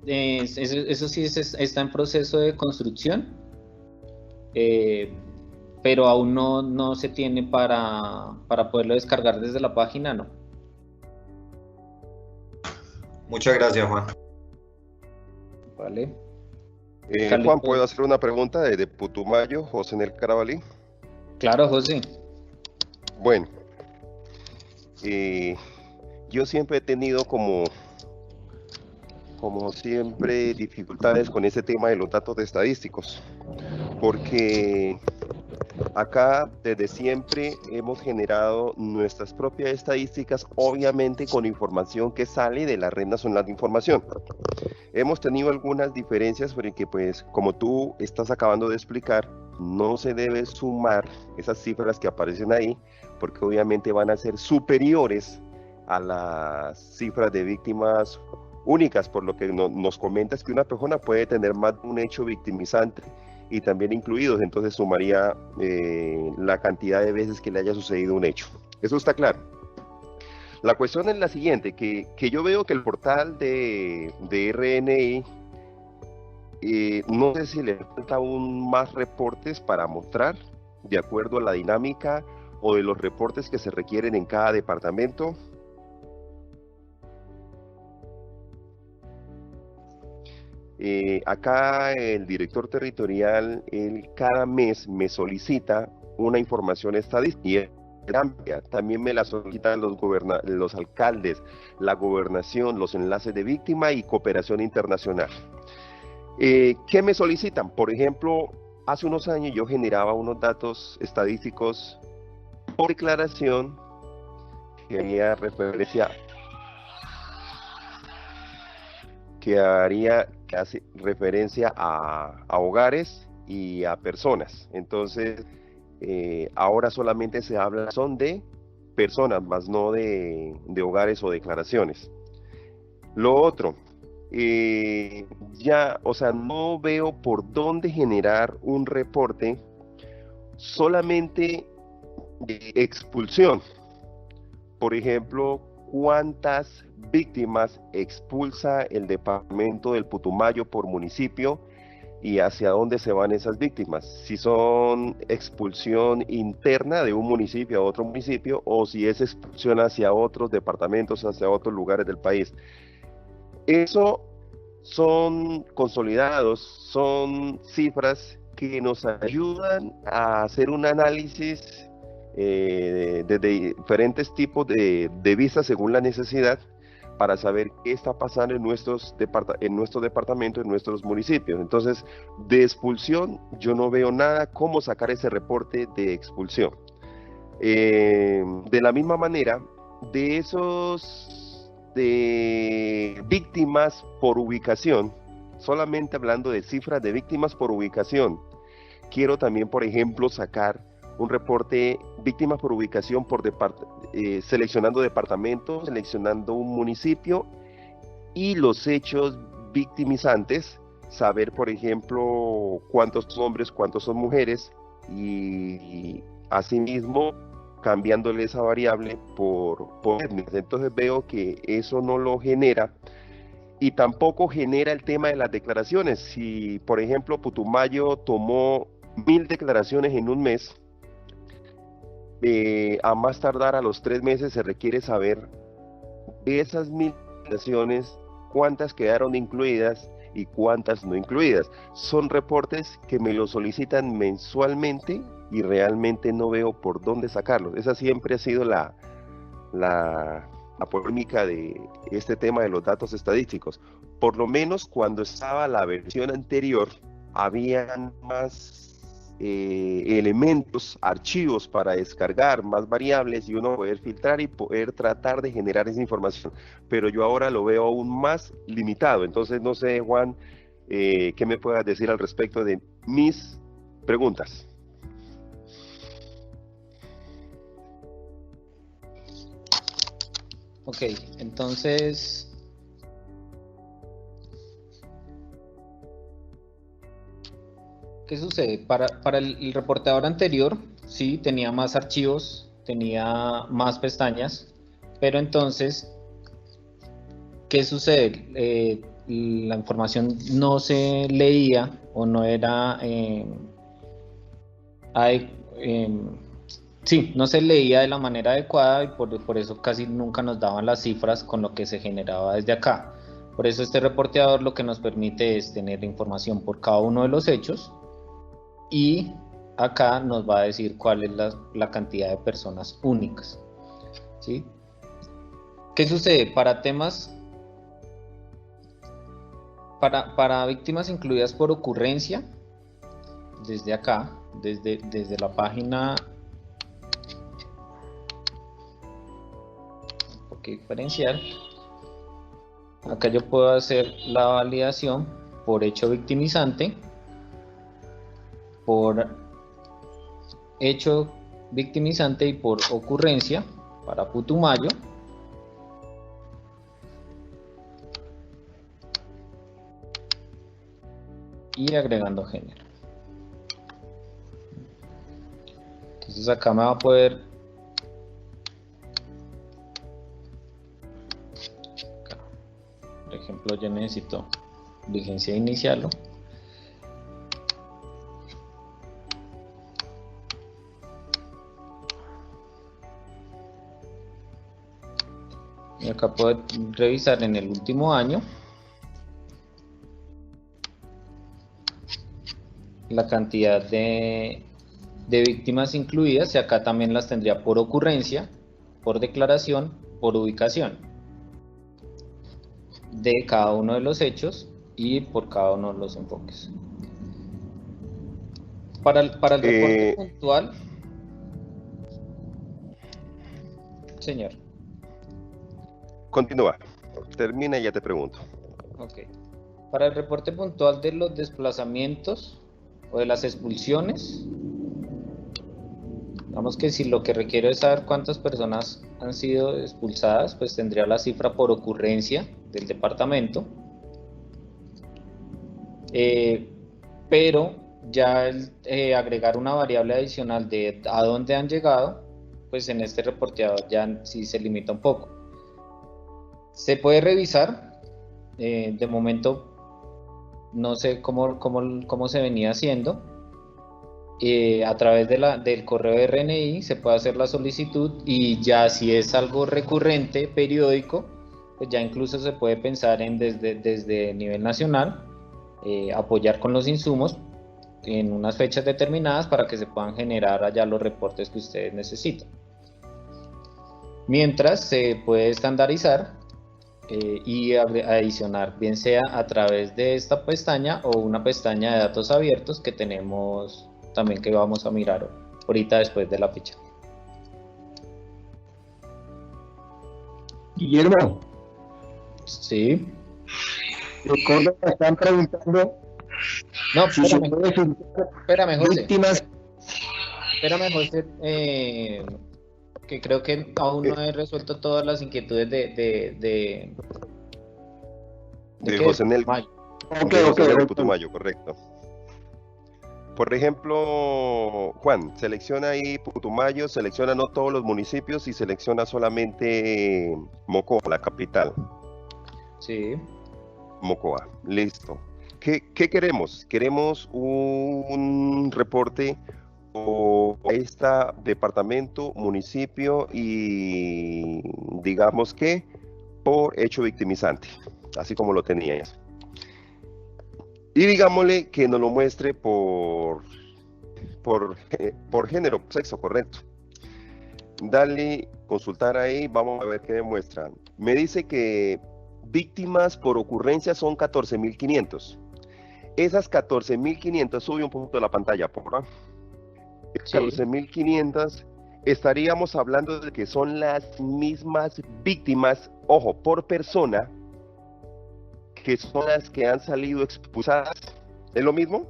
Eso sí está en proceso de construcción, pero aún no se tiene para poderlo descargar desde la página, no. Muchas gracias, Juan. Vale. Juan, ¿puedo hacer una pregunta desde Putumayo, José Nel Carabalí? Claro, José. Bueno, yo siempre he tenido como siempre dificultades con ese tema de los datos estadísticos, porque acá desde siempre hemos generado nuestras propias estadísticas, obviamente con información que sale de la Red Nacional de Información. Hemos tenido algunas diferencias porque, pues, como tú estás acabando de explicar, no se debe sumar esas cifras que aparecen ahí, porque obviamente van a ser superiores a las cifras de víctimas únicas, por lo que nos comentas que una persona puede tener más de un hecho victimizante y también incluidos, entonces sumaría la cantidad de veces que le haya sucedido un hecho. Eso está claro. La cuestión es la siguiente, que yo veo que el portal de RNI, no sé si le falta aún más reportes para mostrar, de acuerdo a la dinámica o de los reportes que se requieren en cada departamento. Acá el director territorial, él cada mes me solicita una información estadística amplia. También me la solicitan los alcaldes, la gobernación, los enlaces de víctima y cooperación internacional. ¿Qué me solicitan? Por ejemplo, hace unos años yo generaba unos datos estadísticos por declaración que haría referencia que hace referencia a hogares y a personas. Entonces, ahora solamente se habla son de personas, más no de hogares o declaraciones. Lo otro, o sea, no veo por dónde generar un reporte solamente de expulsión. Por ejemplo, ¿cuántas víctimas expulsa el departamento del Putumayo por municipio y hacia dónde se van esas víctimas? Si son expulsión interna de un municipio a otro municipio o si es expulsión hacia otros departamentos, hacia otros lugares del país. Eso son consolidados, son cifras que nos ayudan a hacer un análisis de diferentes tipos de vistas según la necesidad para saber qué está pasando en nuestros departamentos, en nuestros municipios. Entonces, de expulsión, yo no veo nada cómo sacar ese reporte de expulsión. De la misma manera, de víctimas por ubicación, solamente hablando de cifras de víctimas por ubicación, quiero también, por ejemplo, sacar un reporte víctimas por ubicación seleccionando departamentos, seleccionando un municipio y los hechos victimizantes saber, por ejemplo, cuántos son hombres, cuántos son mujeres, y asimismo cambiándole esa variable por etnias. Entonces veo que eso no lo genera y tampoco genera el tema de las declaraciones. Si, por ejemplo, Putumayo tomó 1000 declaraciones en un mes, a más tardar a los 3 meses se requiere saber de esas 1000 declaraciones cuántas quedaron incluidas y cuántas no incluidas. Son reportes que me lo solicitan mensualmente y realmente no veo por dónde sacarlos. Esa siempre ha sido la polémica de este tema de los datos estadísticos. Por lo menos cuando estaba la versión anterior, habían más elementos, archivos para descargar, más variables y uno poder filtrar y poder tratar de generar esa información. Pero yo ahora lo veo aún más limitado. Entonces no sé, Juan, ¿qué me puedas decir al respecto de mis preguntas? Ok, entonces ¿qué sucede? Para el reportador anterior, sí, tenía más archivos, tenía más pestañas, pero entonces, ¿qué sucede? La información no se leía o no era... sí, no se leía de la manera adecuada y por eso casi nunca nos daban las cifras con lo que se generaba desde acá. Por eso este reporteador lo que nos permite es tener información por cada uno de los hechos y acá nos va a decir cuál es la cantidad de personas únicas, ¿sí? ¿Qué sucede? Para temas, para víctimas incluidas por ocurrencia, desde acá, desde la página diferencial, acá yo puedo hacer la validación por hecho victimizante, por hecho victimizante y por ocurrencia para Putumayo. Y agregando género. Entonces acá me va a poder por ejemplo, yo necesito vigencia iniciarlo. Y acá puedo revisar en el último año la cantidad de víctimas incluidas, y acá también las tendría por ocurrencia, por declaración, por ubicación de cada uno de los hechos y por cada uno de los enfoques. Para el reporte puntual, señor. Continúa, termina y ya te pregunto. Ok. Para el reporte puntual de los desplazamientos o de las expulsiones, digamos que si lo que requiero es saber cuántas personas han sido expulsadas, pues tendría la cifra por ocurrencia del departamento, pero ya agregar una variable adicional de a dónde han llegado, pues en este reporteador ya sí se limita un poco. Se puede revisar, de momento no sé cómo se venía haciendo, a través del correo de RNI se puede hacer la solicitud, y ya si es algo recurrente, periódico, pues ya incluso se puede pensar en desde nivel nacional, apoyar con los insumos en unas fechas determinadas para que se puedan generar allá los reportes que ustedes necesitan. Mientras se puede estandarizar y adicionar, bien sea a través de esta pestaña o una pestaña de datos abiertos que tenemos también, que vamos a mirar ahorita después de la ficha. Guillermo. Sí. Recuerdo que están preguntando. No, si se puede espérame, José. Víctimas. Espérame, José, que creo que aún no he resuelto todas las inquietudes de José Nelson. Ok, de ok, Soledad ok. Putumayo, correcto. Por ejemplo, Juan, selecciona ahí Putumayo, selecciona no todos los municipios y selecciona solamente Mocoa, la capital, Sí. Mocoa. Listo. ¿Qué queremos? Queremos un reporte o este departamento, municipio y digamos que por hecho victimizante, así como lo tenías. Y digámosle que nos lo muestre por género, sexo, correcto. Dale, consultar ahí, vamos a ver qué demuestran. Me dice que víctimas por ocurrencia son 14.500. Esas 14.500, sube un poquito la pantalla, por favor. Sí. 14.500, estaríamos hablando de que son las mismas víctimas, ojo, por persona, que son las que han salido expulsadas. ¿Es lo mismo?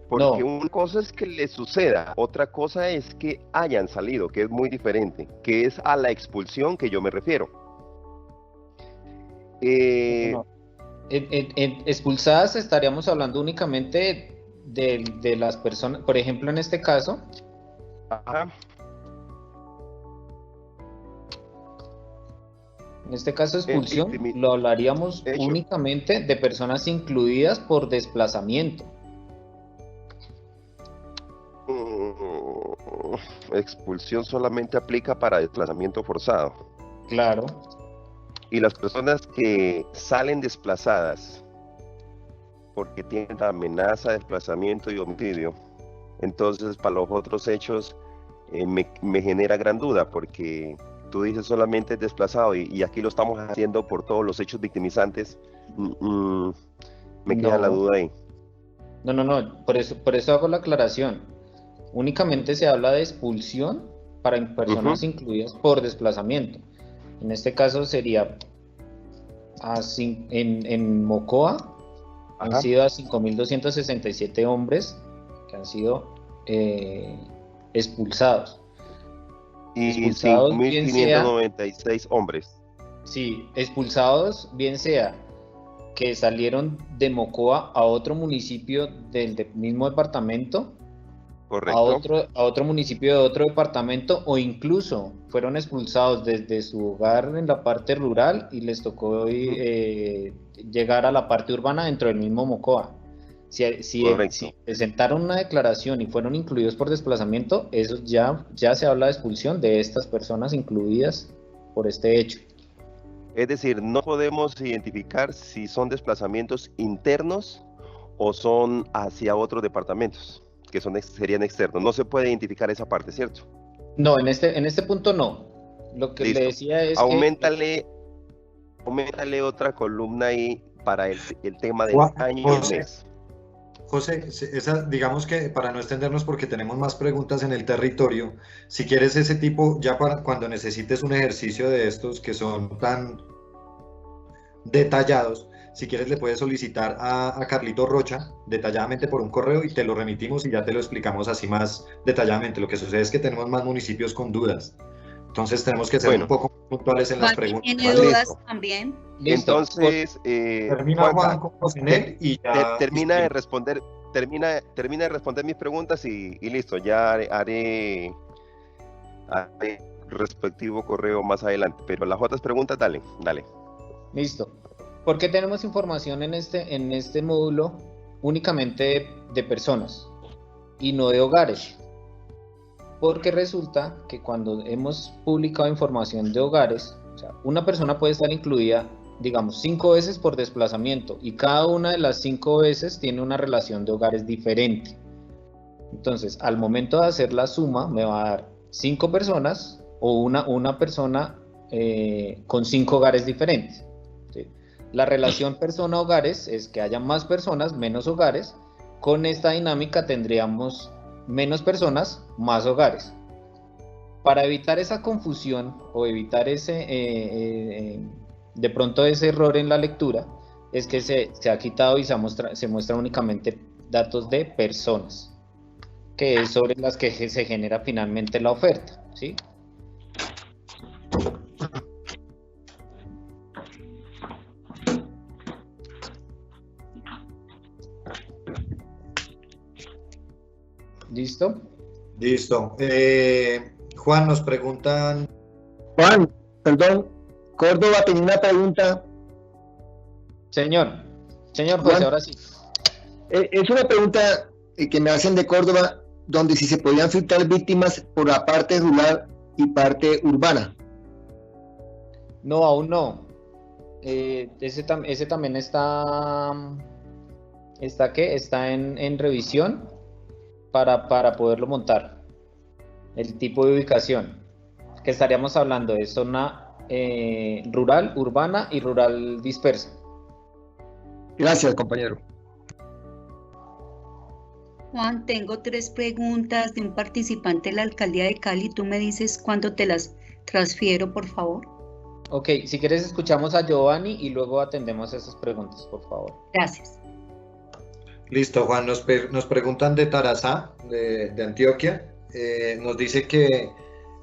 Porque No. una cosa es que les suceda, otra cosa es que hayan salido, que es muy diferente, que es a la expulsión que yo me refiero. No. Expulsadas estaríamos hablando únicamente de las personas, por ejemplo, en este caso, Ajá. expulsión, lo hablaríamos hecho. únicamente de personas incluidas por desplazamiento. Expulsión solamente aplica para desplazamiento forzado. Claro. Y las personas que salen desplazadas porque tienen amenaza, desplazamiento y homicidio, entonces para los otros hechos me genera gran duda, porque tú dices solamente desplazado y aquí lo estamos haciendo por todos los hechos victimizantes. Me queda la duda ahí. No, por eso hago la aclaración. Únicamente se habla de expulsión para personas incluidas por desplazamiento. En este caso sería en Mocoa. Han sido a 5.267 hombres que han sido expulsados. Y expulsados 5.596 hombres. Sí, expulsados bien sea que salieron de Mocoa a otro municipio del mismo departamento, Correcto. a otro municipio de otro departamento, o incluso fueron expulsados desde su hogar en la parte rural y les tocó llegar a la parte urbana dentro del mismo Mocoa. Si presentaron una declaración y fueron incluidos por desplazamiento, eso ya se habla de expulsión de estas personas incluidas por este hecho. Es decir, no podemos identificar si son desplazamientos internos o son hacia otros departamentos, que serían externos. No se puede identificar esa parte, ¿cierto? No, en este punto no. Lo que Listo. le decía es auméntale otra columna ahí para el tema del año y el mes. José, digamos que para no extendernos porque tenemos más preguntas en el territorio, si quieres ese tipo, ya para cuando necesites un ejercicio de estos que son tan detallados, si quieres le puedes solicitar a Carlito Rocha detalladamente por un correo y te lo remitimos y ya te lo explicamos así más detalladamente. Lo que sucede es que tenemos más municipios con dudas, entonces tenemos que ser un poco puntuales en las preguntas. ¿Tiene dudas también? Entonces, termina Juan con José y ya termina de responder mis preguntas y listo, ya haré respectivo correo más adelante, pero las otras preguntas, dale. Listo. ¿Por qué tenemos información en este módulo únicamente de personas y no de hogares? Porque resulta que cuando hemos publicado información de hogares, o sea, una persona puede estar incluida, digamos, 5 veces por desplazamiento y cada una de las 5 veces tiene una relación de hogares diferente. Entonces, al momento de hacer la suma, me va a dar 5 personas o una persona con 5 hogares diferentes. ¿Sí? La relación persona-hogares es que haya más personas, menos hogares. Con esta dinámica tendríamos menos personas, más hogares. Para evitar esa confusión o evitar de pronto ese error en la lectura, es que se ha quitado y se muestra únicamente datos de personas, que es sobre las que se genera finalmente la oferta, ¿sí? ¿Listo? Listo. Juan, nos preguntan. Juan, perdón, Córdoba tenía una pregunta. Señor José, Juan. ahora sí. Es una pregunta que me hacen de Córdoba, donde si se podían filtrar víctimas por la parte rural y parte urbana. No, aún no. Ese también está en revisión para poderlo montar. El tipo de ubicación que estaríamos hablando es zona rural, urbana y rural dispersa. Gracias, compañero. Juan, tengo 3 preguntas de un participante de la Alcaldía de Cali. Tú me dices cuándo te las transfiero, por favor. Ok, si quieres escuchamos a Giovanni y luego atendemos esas preguntas, por favor. Gracias. Listo, Juan, nos preguntan de Tarazá, de Antioquia. Nos dice que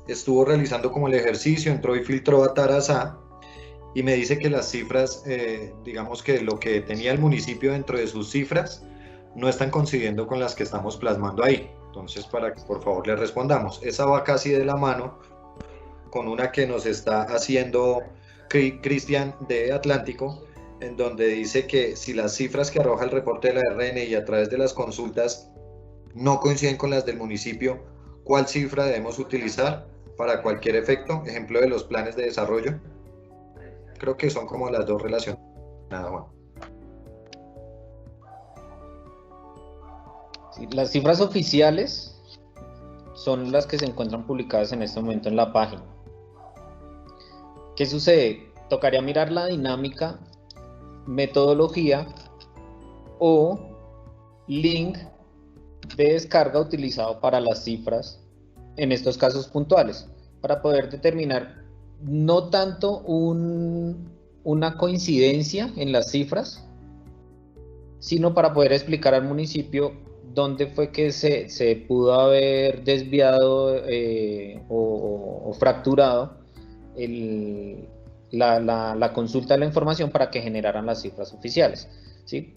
estuvo realizando como el ejercicio, entró y filtró a Tarazá y me dice que las cifras, digamos que lo que tenía el municipio dentro de sus cifras no están coincidiendo con las que estamos plasmando ahí. Entonces, para que por favor le respondamos, esa va casi de la mano con una que nos está haciendo Cristian de Atlántico, en donde dice que si las cifras que arroja el reporte de la RNI a través de las consultas no coinciden con las del municipio, ¿cuál cifra debemos utilizar para cualquier efecto? Ejemplo de los planes de desarrollo. Creo que son como las dos relacionadas, Juan. Sí, las cifras oficiales son las que se encuentran publicadas en este momento en la página. ¿Qué sucede? Tocaría mirar la dinámica, metodología o link de descarga utilizado para las cifras en estos casos puntuales, para poder determinar no tanto una coincidencia en las cifras, sino para poder explicar al municipio dónde fue que se pudo haber desviado o fracturado la consulta de la información para que generaran las cifras oficiales, ¿sí?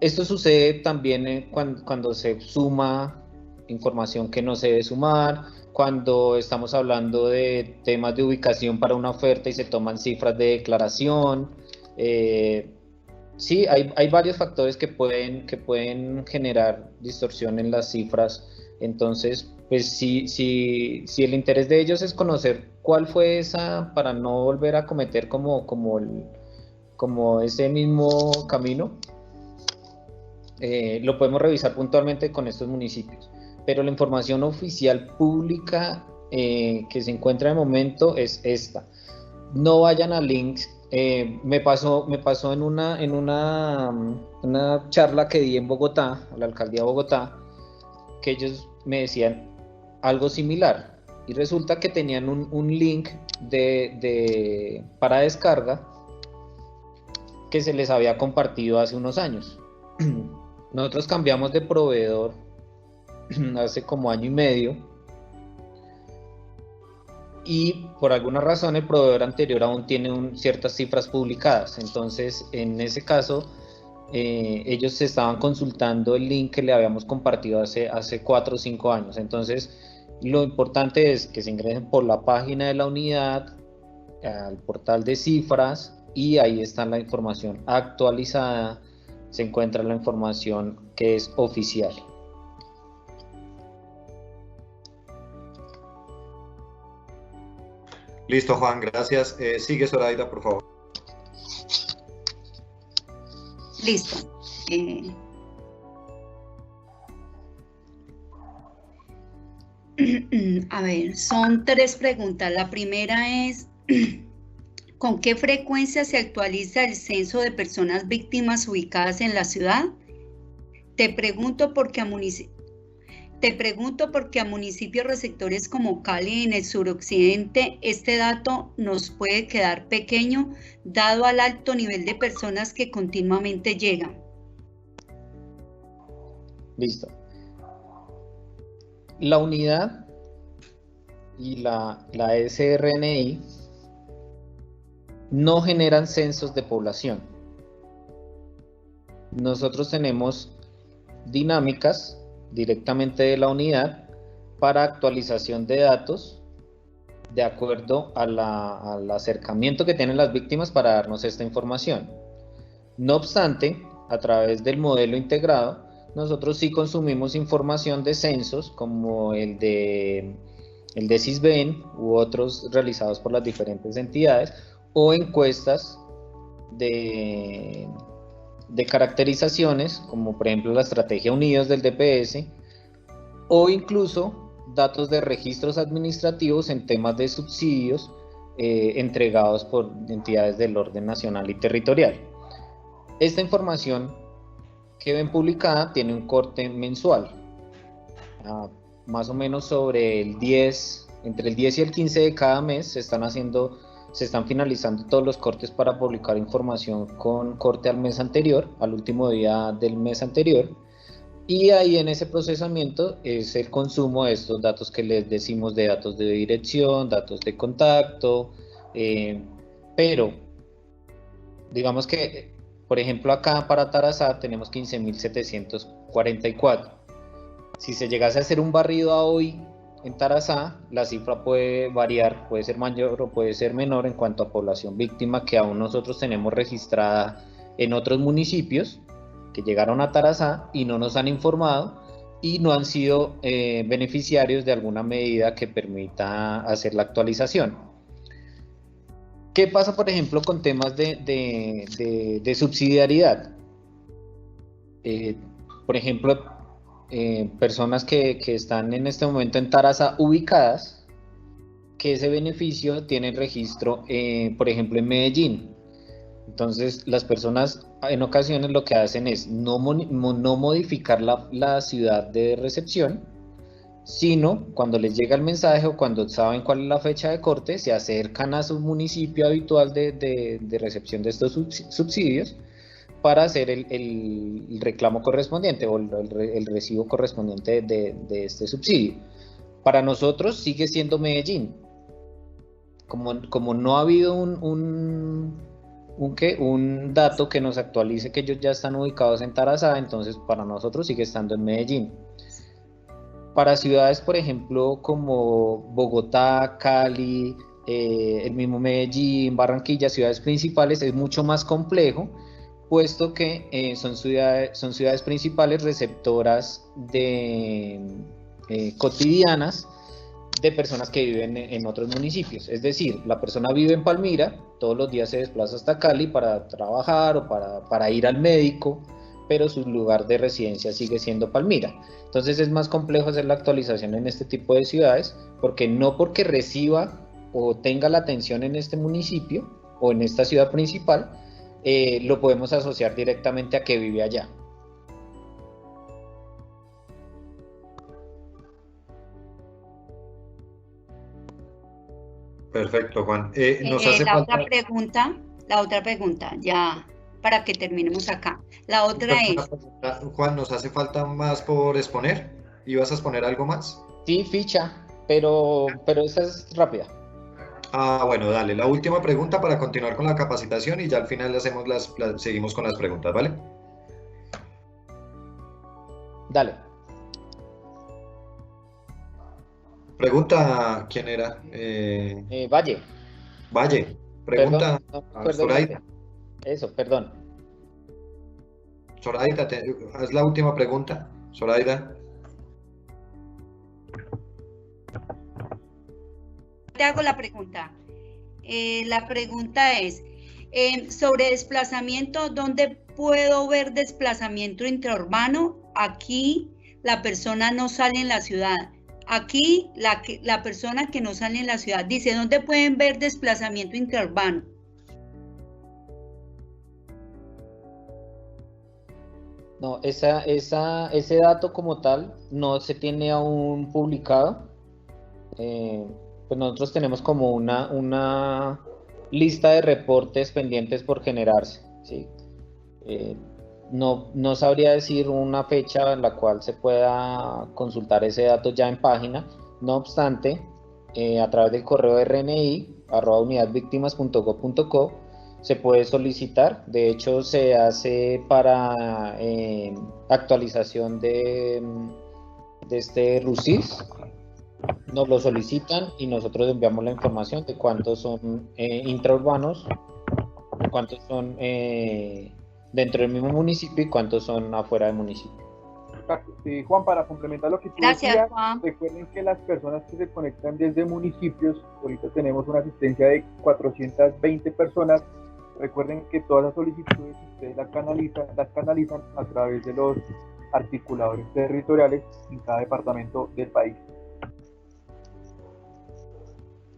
Esto sucede también cuando se suma información que no se debe sumar, cuando estamos hablando de temas de ubicación para una oferta y se toman cifras de declaración. Sí, hay varios factores que pueden generar distorsión en las cifras. Entonces, pues si el interés de ellos es conocer cuál fue esa, para no volver a cometer como ese mismo camino, lo podemos revisar puntualmente con estos municipios. Pero la información oficial pública que se encuentra de momento es esta. No vayan a links. Me pasó en una charla que di en Bogotá, a la alcaldía de Bogotá, que ellos me decían algo similar y resulta que tenían un link para descarga que se les había compartido hace unos años. Nosotros cambiamos de proveedor hace como año y medio y por alguna razón el proveedor anterior aún tiene ciertas cifras publicadas. Entonces, en ese caso, ellos estaban consultando el link que le habíamos compartido hace 4 o 5 años. Entonces, lo importante es que se ingresen por la página de la unidad, al portal de cifras, y ahí está la información actualizada, se encuentra la información que es oficial. Listo, Juan, gracias. Sigue, Zoraida, por favor. Listo. A ver, son 3 preguntas. La primera es, ¿con qué frecuencia se actualiza el censo de personas víctimas ubicadas en la ciudad? Te pregunto porque a municipios receptores como Cali en el suroccidente, este dato nos puede quedar pequeño, dado al alto nivel de personas que continuamente llegan. Listo. La unidad y la SRNI no generan censos de población. Nosotros tenemos dinámicas directamente de la unidad para actualización de datos de acuerdo al acercamiento que tienen las víctimas para darnos esta información. No obstante, a través del modelo integrado, nosotros sí consumimos información de censos como el de Sisbén u otros realizados por las diferentes entidades, o encuestas de caracterizaciones, como por ejemplo la estrategia Unidos del DPS, o incluso datos de registros administrativos en temas de subsidios entregados por entidades del orden nacional y territorial. Esta información que ven publicada tiene un corte mensual, más o menos sobre entre el 10 y el 15 de cada mes se están finalizando todos los cortes para publicar información con corte al mes anterior, al último día del mes anterior, y ahí en ese procesamiento es el consumo de estos datos que les decimos, de datos de dirección, datos de contacto, pero digamos que, por ejemplo, acá para Tarazá tenemos 15.744. Si se llegase a hacer un barrido a hoy en Tarazá, la cifra puede variar, puede ser mayor o puede ser menor en cuanto a población víctima que aún nosotros tenemos registrada en otros municipios que llegaron a Tarazá y no nos han informado y no han sido beneficiarios de alguna medida que permita hacer la actualización. ¿Qué pasa, por ejemplo, con temas de subsidiariedad? Por ejemplo, personas que están en este momento en Tarazá ubicadas, que ese beneficio tiene registro, por ejemplo, en Medellín. Entonces, las personas en ocasiones lo que hacen es no modificar la ciudad de recepción, sino cuando les llega el mensaje o cuando saben cuál es la fecha de corte, se acercan a su municipio habitual de recepción de estos subsidios para hacer el reclamo correspondiente o el recibo correspondiente de este subsidio. Para nosotros sigue siendo Medellín. Como no ha habido un dato que nos actualice que ellos ya están ubicados en Tarazá, entonces para nosotros sigue estando en Medellín. Para ciudades, por ejemplo, como Bogotá, Cali, el mismo Medellín, Barranquilla, ciudades principales, es mucho más complejo, puesto que son ciudades principales receptoras cotidianas de personas que viven en otros municipios. Es decir, la persona vive en Palmira, todos los días se desplaza hasta Cali para trabajar o para ir al médico, pero su lugar de residencia sigue siendo Palmira. Entonces es más complejo hacer la actualización en este tipo de ciudades, porque reciba o tenga la atención en este municipio o en esta ciudad principal, lo podemos asociar directamente a que vive allá. Perfecto, Juan. Nos hace la falta... otra pregunta, ya para que terminemos acá. La otra es... Juan, ¿nos hace falta más por exponer? ¿Ibas a exponer algo más? Sí, ficha, pero esa es rápida. Bueno, dale. La última pregunta para continuar con la capacitación y ya al final seguimos con las preguntas, ¿vale? Dale. Pregunta, ¿quién era? Valle. Valle. Pregunta Perdón, Zoraida. Eso, perdón. Zoraida, haz la última pregunta. Zoraida. Te hago la pregunta. La pregunta es, sobre desplazamiento, ¿dónde puedo ver desplazamiento intraurbano? Aquí la persona no sale en la ciudad. Aquí la persona que no sale en la ciudad dice, ¿dónde pueden ver desplazamiento intraurbano? No, ese dato como tal no se tiene aún publicado. Pues nosotros tenemos como una lista de reportes pendientes por generarse, ¿sí? No sabría decir una fecha en la cual se pueda consultar ese dato ya en página. No obstante, a través del correo rni@unidadvictimas.gov.co se puede solicitar. De hecho, se hace para actualización de de este RUSIS, nos lo solicitan y nosotros enviamos la información de cuántos son intraurbanos, cuántos son dentro del mismo municipio y cuántos son afuera del municipio. Sí, Juan, para complementar lo que tú Gracias, decías, Juan. recuerden que las personas que se conectan desde municipios, ahorita tenemos una asistencia de 420 personas. Recuerden que todas las solicitudes ustedes las canalizan a través de los articuladores territoriales en cada departamento del país.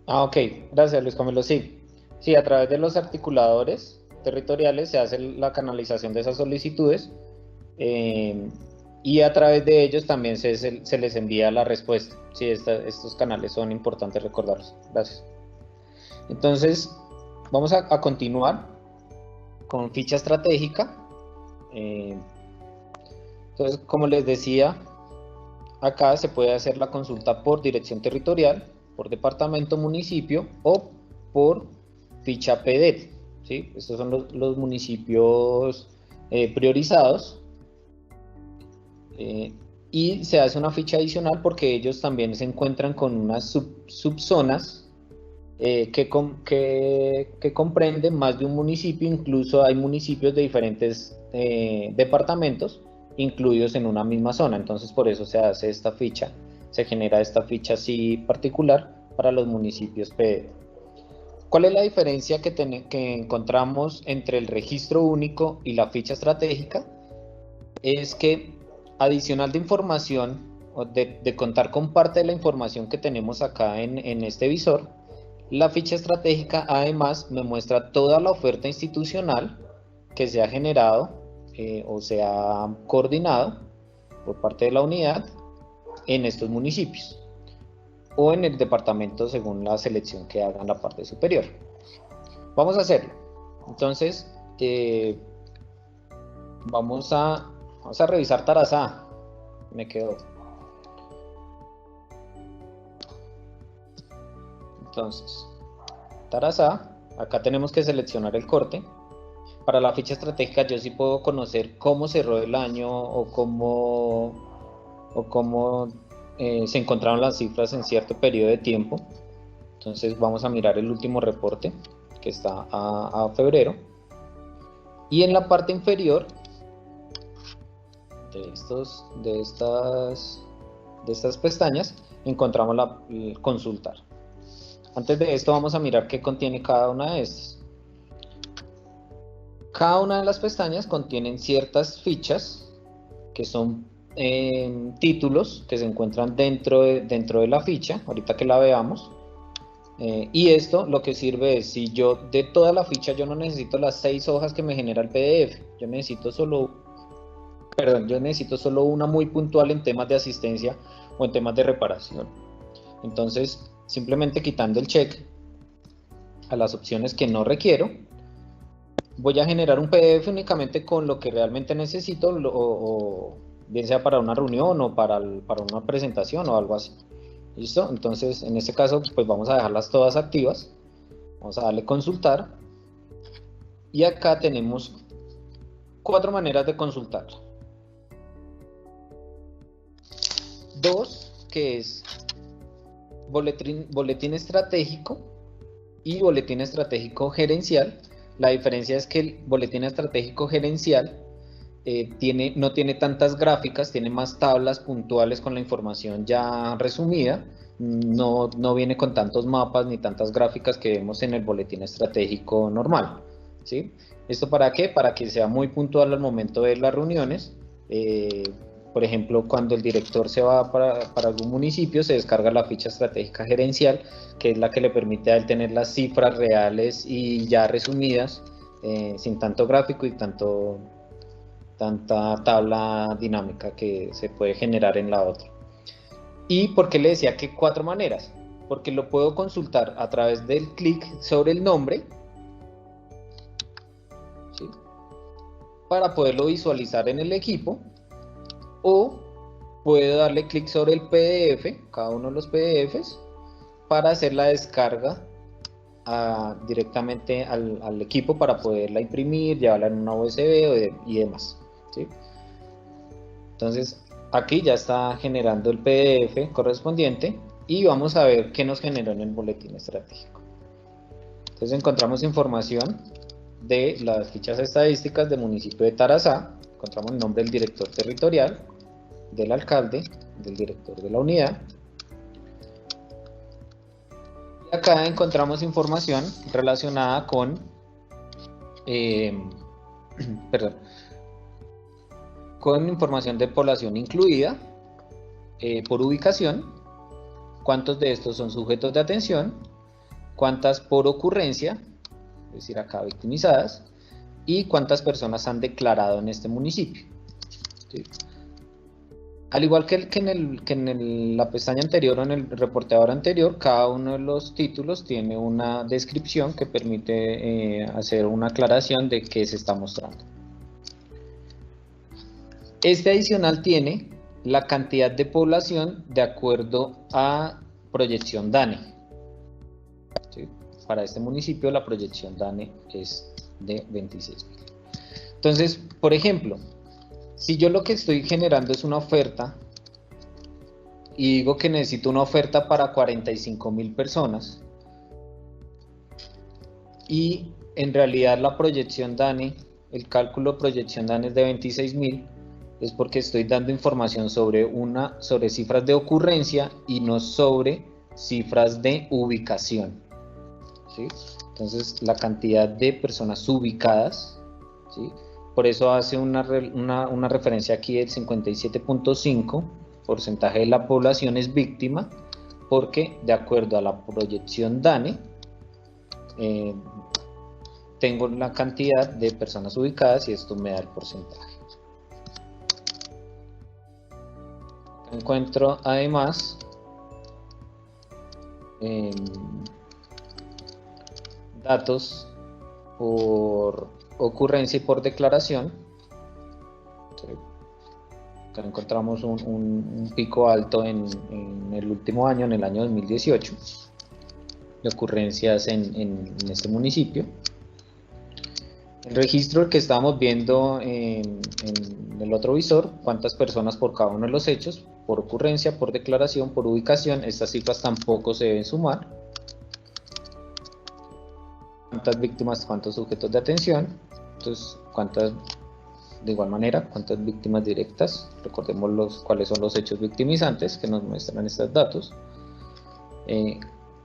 Ok, gracias Luis Camilo. Sí, a través de los articuladores territoriales se hace la canalización de esas solicitudes y a través de ellos también se les envía la respuesta. Sí, estos canales son importantes recordarlos. Gracias. Entonces, vamos a continuar con ficha estratégica. Entonces, como les decía, acá se puede hacer la consulta por dirección territorial, por departamento, municipio o por ficha PEDET, ¿sí? Estos son los municipios priorizados. Y se hace una ficha adicional porque ellos también se encuentran con unas subzonas que comprenden más de un municipio. Incluso hay municipios de diferentes departamentos incluidos en una misma zona. Entonces por eso se hace esta ficha, se genera esta ficha así particular para los municipios PEDET. ¿Cuál es la diferencia que encontramos entre el registro único y la ficha estratégica? Es que adicional de información, o de contar con parte de la información que tenemos acá en este visor, la ficha estratégica además me muestra toda la oferta institucional que se ha generado o se ha coordinado por parte de la unidad en estos municipios o en el departamento según la selección que haga en la parte superior. Vamos a hacerlo. Entonces, vamos a revisar Tarazá. Me quedó. Entonces, Tarazá, acá tenemos que seleccionar el corte. Para la ficha estratégica yo sí puedo conocer cómo cerró el año o cómo se encontraron las cifras en cierto periodo de tiempo. Entonces vamos a mirar el último reporte que está a febrero. Y en la parte inferior de estas pestañas encontramos el consultar. Antes de esto vamos a mirar qué contiene cada una de estas. Cada una de las pestañas contienen ciertas fichas que son títulos que se encuentran dentro de la ficha, ahorita que la veamos. Y esto lo que sirve es, si yo de toda la ficha yo no necesito las 6 hojas que me genera el PDF, yo necesito solo una muy puntual en temas de asistencia o en temas de reparación. Entonces, simplemente quitando el check a las opciones que no requiero, voy a generar un PDF únicamente con lo que realmente necesito, o bien sea para una reunión o para una presentación o algo así. ¿Listo? Entonces, en este caso, pues vamos a dejarlas todas activas. Vamos a darle consultar. Y acá tenemos 4 maneras de consultar. 2, que es boletín estratégico y boletín estratégico gerencial. La diferencia es que el boletín estratégico gerencial no tiene tantas gráficas, tiene más tablas puntuales con la información ya resumida, no viene con tantos mapas ni tantas gráficas que vemos en el boletín estratégico normal, ¿sí? ¿Esto para qué? Para que sea muy puntual al momento de las reuniones. Por ejemplo, cuando el director se va para algún municipio, se descarga la ficha estratégica gerencial, que es la que le permite a él tener las cifras reales y ya resumidas, sin tanto gráfico y tanta tabla dinámica que se puede generar en la otra. ¿Y por qué le decía que 4 maneras? Porque lo puedo consultar a través del clic sobre el nombre, ¿sí?, para poderlo visualizar en el equipo, o puedo darle clic sobre el PDF, cada uno de los PDFs, para hacer la descarga directamente al equipo para poderla imprimir, llevarla en una USB y demás, ¿sí? Entonces, aquí ya está generando el PDF correspondiente y vamos a ver qué nos generó en el boletín estratégico. Entonces encontramos información de las fichas estadísticas del municipio de Tarazá, encontramos el nombre del director territorial, del alcalde, del director de la unidad. Y acá encontramos información relacionada con, con información de población incluida, por ubicación, cuántos de estos son sujetos de atención, cuántas por ocurrencia, es decir, acá victimizadas, y cuántas personas han declarado en este municipio. ¿Sí? Al igual que en la pestaña anterior o en el reporteador anterior, cada uno de los títulos tiene una descripción que permite hacer una aclaración de qué se está mostrando. Este adicional tiene la cantidad de población de acuerdo a proyección DANE. ¿Sí? Para este municipio la proyección DANE es de 26.000. Entonces, por ejemplo, si yo lo que estoy generando es una oferta y digo que necesito una oferta para 45.000 personas y en realidad la proyección DANE, el cálculo de proyección DANE es de 26.000, es porque estoy dando información sobre cifras de ocurrencia y no sobre cifras de ubicación. ¿Sí? Entonces la cantidad de personas ubicadas, ¿sí? Por eso hace una referencia aquí del 57.5% de la población es víctima, porque de acuerdo a la proyección DANE tengo la cantidad de personas ubicadas y esto me da el porcentaje. Encuentro además datos por ocurrencia y por declaración. Acá encontramos un pico alto en el último año, en el año 2018, de ocurrencias en este municipio. El registro que estábamos viendo en el otro visor, cuántas personas por cada uno de los hechos, por ocurrencia, por declaración, por ubicación, estas cifras tampoco se deben sumar. Cuántas víctimas, cuántos sujetos de atención, entonces cuántas, de igual manera, cuántas víctimas directas, recordemos cuáles son los hechos victimizantes que nos muestran estos datos,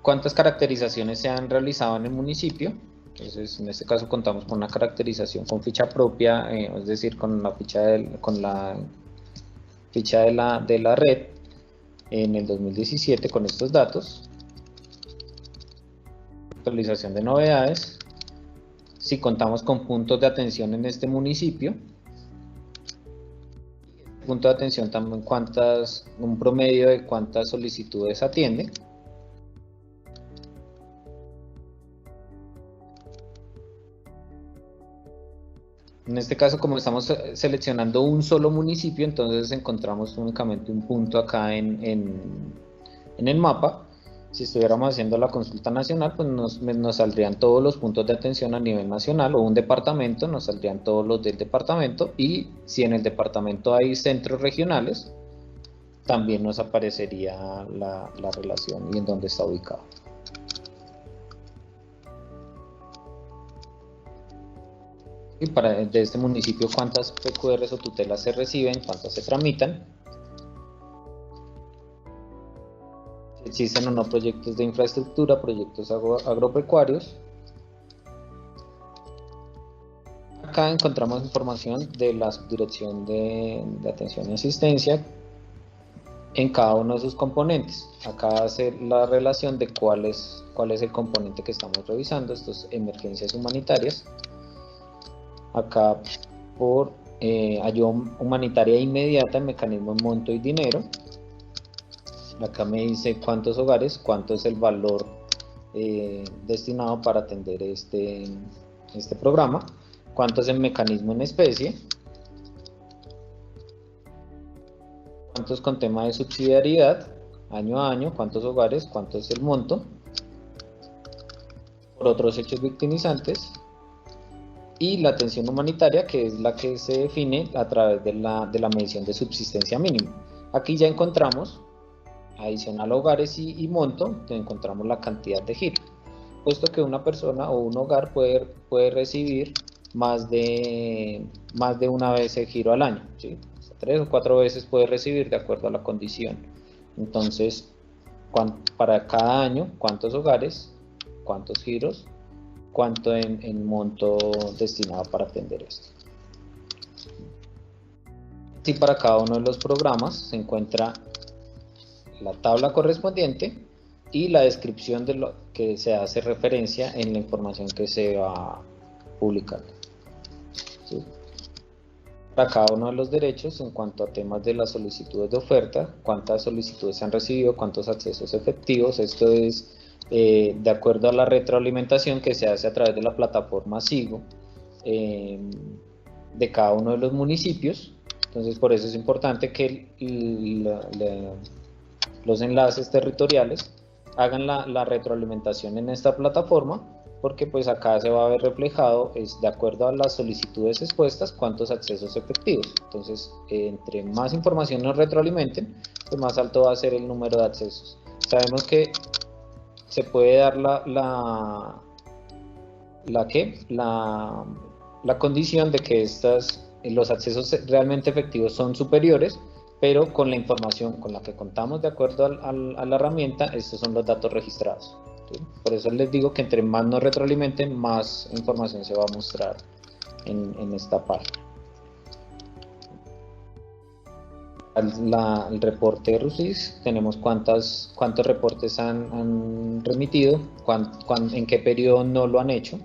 cuántas caracterizaciones se han realizado en el municipio. Entonces en este caso contamos con una caracterización con ficha propia, es decir, con la ficha de la red en el 2017 con estos datos. Actualización de novedades, si contamos con puntos de atención en este municipio, punto de atención también un promedio de cuántas solicitudes atiende. En este caso, como estamos seleccionando un solo municipio, entonces encontramos únicamente un punto acá en el mapa. Si estuviéramos haciendo la consulta nacional, pues nos saldrían todos los puntos de atención a nivel nacional, o un departamento, nos saldrían todos los del departamento, y si en el departamento hay centros regionales, también nos aparecería la relación y en dónde está ubicado. Y de este municipio, cuántas PQRs o tutelas se reciben, cuántas se tramitan, si existen o no proyectos de infraestructura, proyectos agropecuarios. Acá encontramos información de la Subdirección de Atención y Asistencia en cada uno de sus componentes. Acá hace la relación de cuál es el componente que estamos revisando. Esto es emergencias humanitarias. Acá por ayuda humanitaria inmediata, mecanismo en monto y dinero. Acá me dice cuántos hogares, cuánto es el valor destinado para atender este programa, cuánto es el mecanismo en especie, cuántos con tema de subsidiariedad, año a año, cuántos hogares, cuánto es el monto, por otros hechos victimizantes, y la atención humanitaria, que es la que se define a través de la medición de subsistencia mínima. Aquí ya encontramos, adicional a hogares y monto, encontramos la cantidad de giros, puesto que una persona o un hogar puede recibir más de una vez el giro al año, ¿sí? 3 o 4 veces puede recibir de acuerdo a la condición. Entonces, para cada año, cuántos hogares, cuántos giros, cuánto en monto destinado para atender esto. Así, para cada uno de los programas se encuentra la tabla correspondiente y la descripción de lo que se hace referencia en la información que se va publicando. ¿Sí? Para cada uno de los derechos, en cuanto a temas de las solicitudes de oferta, cuántas solicitudes se han recibido, cuántos accesos efectivos. Esto es de acuerdo a la retroalimentación que se hace a través de la plataforma SIGO de cada uno de los municipios. Entonces, por eso es importante que los enlaces territoriales hagan la retroalimentación en esta plataforma, porque pues acá se va a ver reflejado, de acuerdo a las solicitudes expuestas, cuántos accesos efectivos. Entonces, entre más información nos retroalimenten, pues más alto va a ser el número de accesos. Sabemos que se puede dar la condición de que los accesos realmente efectivos son superiores, pero con la información con la que contamos de acuerdo a la herramienta, estos son los datos registrados. ¿Sí? Por eso les digo que entre más nos retroalimenten, más información se va a mostrar en esta página. El reporte de RUSIS, tenemos cuántos reportes han remitido, en qué periodo no lo han hecho,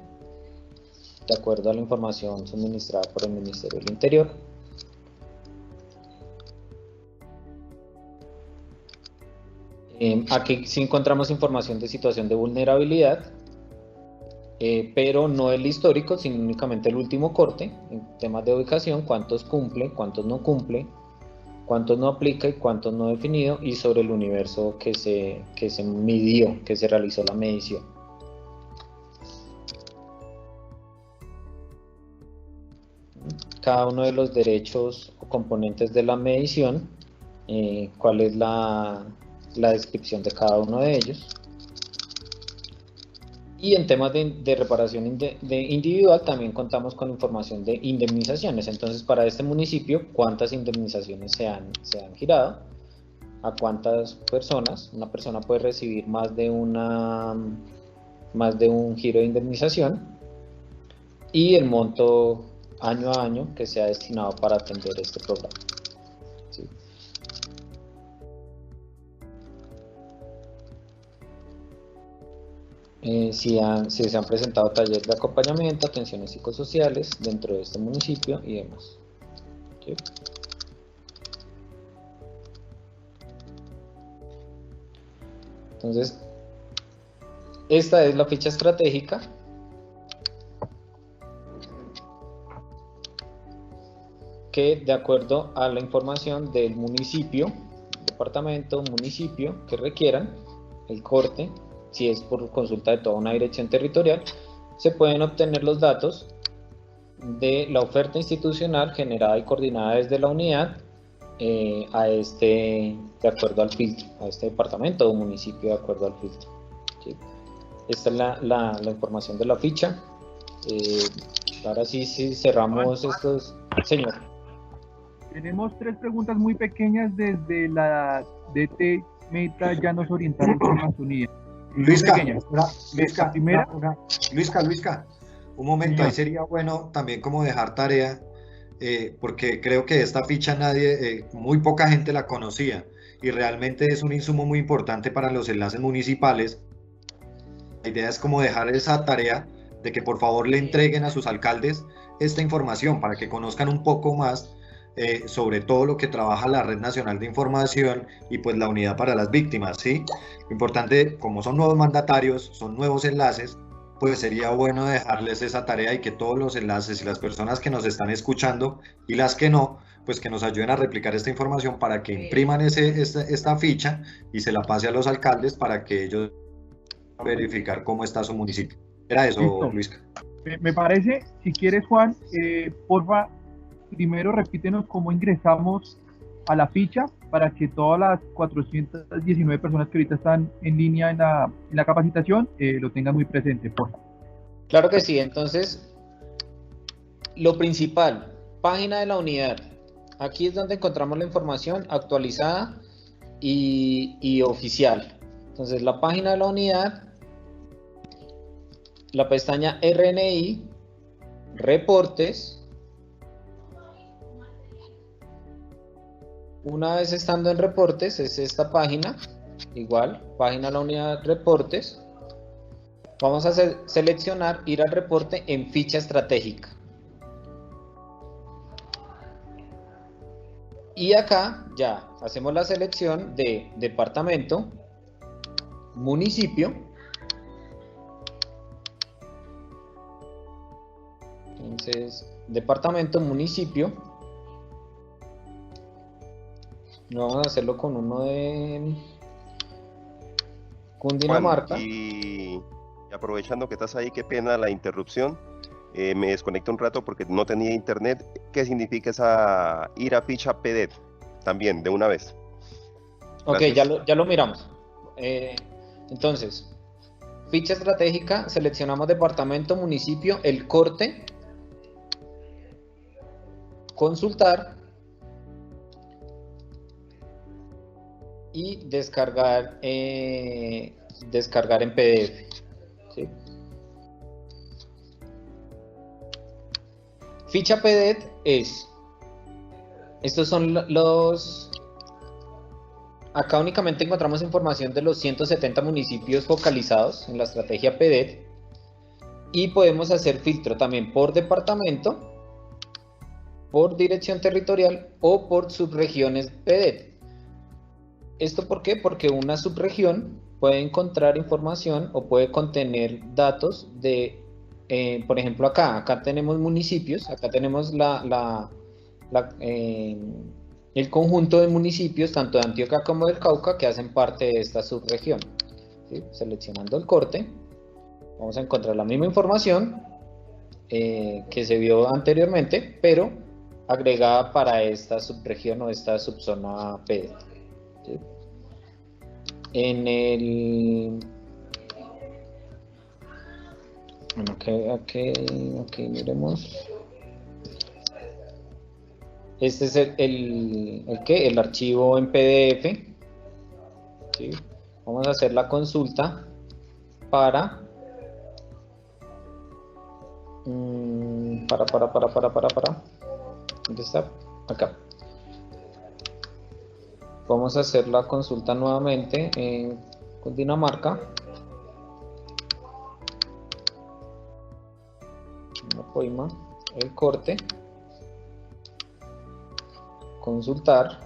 de acuerdo a la información suministrada por el Ministerio del Interior. Aquí sí encontramos información de situación de vulnerabilidad, pero no el histórico, sino únicamente el último corte, en temas de ubicación, cuántos cumple, cuántos no cumple, cuántos no aplica y cuántos no definido, y sobre el universo que se midió, que se realizó la medición. Cada uno de los derechos o componentes de la medición, cuál es la descripción de cada uno de ellos. Y en temas de reparación individual también contamos con información de indemnizaciones. Entonces, para este municipio, cuántas indemnizaciones se han girado, a cuántas personas. Una persona puede recibir más de un giro de indemnización, y el monto año a año que se ha destinado para atender este programa. ¿Sí? Si se han presentado talleres de acompañamiento, atenciones psicosociales dentro de este municipio y demás. ¿Sí? Entonces, esta es la ficha estratégica que, de acuerdo a la información del municipio, departamento, municipio que requieran, el corte, si es por consulta de toda una dirección territorial, se pueden obtener los datos de la oferta institucional generada y coordinada desde la unidad de acuerdo al filtro, a este departamento o municipio de acuerdo al filtro. ¿Sí? Esta es la información de la ficha. Ahora sí cerramos estos. Señor. Tenemos 3 preguntas muy pequeñas desde la DT Meta Llanos Orientales de Amazonía. Luisca, un momento, Señor. ahí sería bueno también como dejar tarea, porque creo que esta ficha muy poca gente la conocía, y realmente es un insumo muy importante para los enlaces municipales. La idea es como dejar esa tarea de que por favor le entreguen a sus alcaldes esta información para que conozcan un poco más sobre todo lo que trabaja la Red Nacional de Información y pues la Unidad para las Víctimas, ¿sí? Importante, como son nuevos mandatarios, son nuevos enlaces, pues sería bueno dejarles esa tarea y que todos los enlaces y las personas que nos están escuchando y las que no, pues que nos ayuden a replicar esta información para que impriman esta ficha y se la pase a los alcaldes para que ellos verificar cómo está su municipio. Era eso, Listo. Luisca. Me parece, si quieres, Juan, porfa, primero repítenos cómo ingresamos a la ficha para que todas las 419 personas que ahorita están en línea en la capacitación lo tengan muy presente, porfa. Claro que sí. Entonces, lo principal, página de la unidad. Aquí es donde encontramos la información actualizada y oficial. Entonces, la página de la unidad, la pestaña RNI, reportes. Una vez estando en reportes, es esta página, igual, página de la unidad reportes. Vamos a seleccionar ir al reporte en ficha estratégica. Y acá ya hacemos la selección de departamento, municipio. Entonces, departamento, municipio. Vamos a hacerlo con uno de Cundinamarca. Juan, y aprovechando que estás ahí, qué pena la interrupción. Me desconecto un rato porque no tenía internet. ¿Qué significa esa ir a ficha PDET? También, de una vez. Ok, ya lo miramos. Entonces, ficha estratégica, seleccionamos departamento, municipio, el corte, consultar y descargar en PDF. ¿Sí? Ficha PDET estos son acá únicamente encontramos información de los 170 municipios focalizados en la estrategia PDET y podemos hacer filtro también por departamento, por dirección territorial o por subregiones PDET. ¿Esto por qué? Porque una subregión puede encontrar información o puede contener datos de, por ejemplo, acá tenemos municipios, acá tenemos el conjunto de municipios, tanto de Antioquia como del Cauca, que hacen parte de esta subregión. ¿Sí? Seleccionando el corte, vamos a encontrar la misma información que se vio anteriormente, pero agregada para esta subregión o esta subzona PDET. ¿Sí? Ok, miremos. Este es el archivo en PDF. ¿Sí? Vamos a hacer la consulta para ¿dónde está? Acá. Vamos a hacer la consulta nuevamente en Cundinamarca. Una poema, el corte. Consultar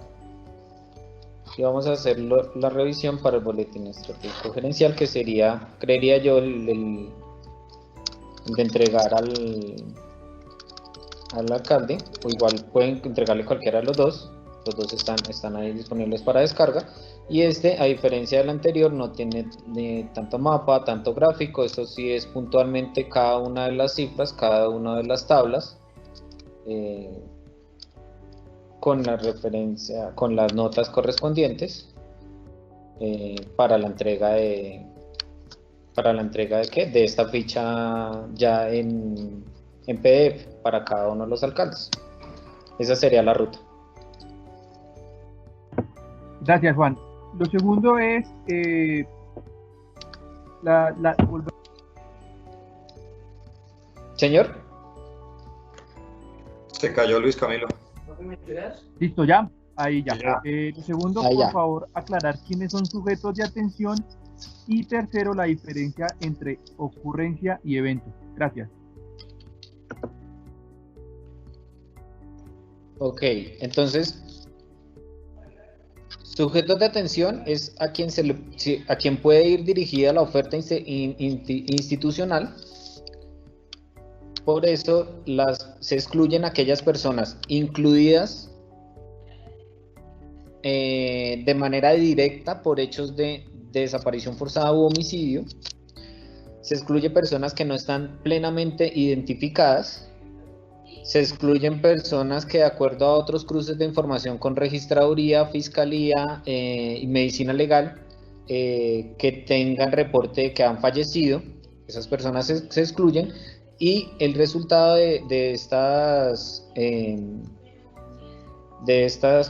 y vamos a hacer la revisión para el boletín estratégico gerencial, que sería, creería yo, el de entregar al alcalde, o igual pueden entregarle cualquiera de los dos están ahí disponibles para descarga. Y a diferencia del anterior, no tiene tanto mapa, tanto gráfico. Esto sí es puntualmente cada una de las cifras, cada una de las tablas, con la referencia, con las notas correspondientes para la entrega de esta ficha ya en PDF para cada uno de los alcaldes. Esa sería la ruta. Gracias, Juan. Lo segundo es Señor. Se cayó Luis Camilo. Listo, ya. Ahí ya. Lo segundo, Ahí por ya. favor, aclarar quiénes son sujetos de atención. Y tercero, la diferencia entre ocurrencia y evento. Gracias. Ok, entonces, sujetos de atención es a quien puede ir dirigida la oferta institucional. Por eso se excluyen aquellas personas incluidas de manera directa por hechos de desaparición forzada u homicidio. se excluye personas que no están plenamente identificadas, se excluyen personas que de acuerdo a otros cruces de información con registraduría, fiscalía y medicina legal, que tengan reporte de que han fallecido, esas personas se excluyen, y el resultado de estas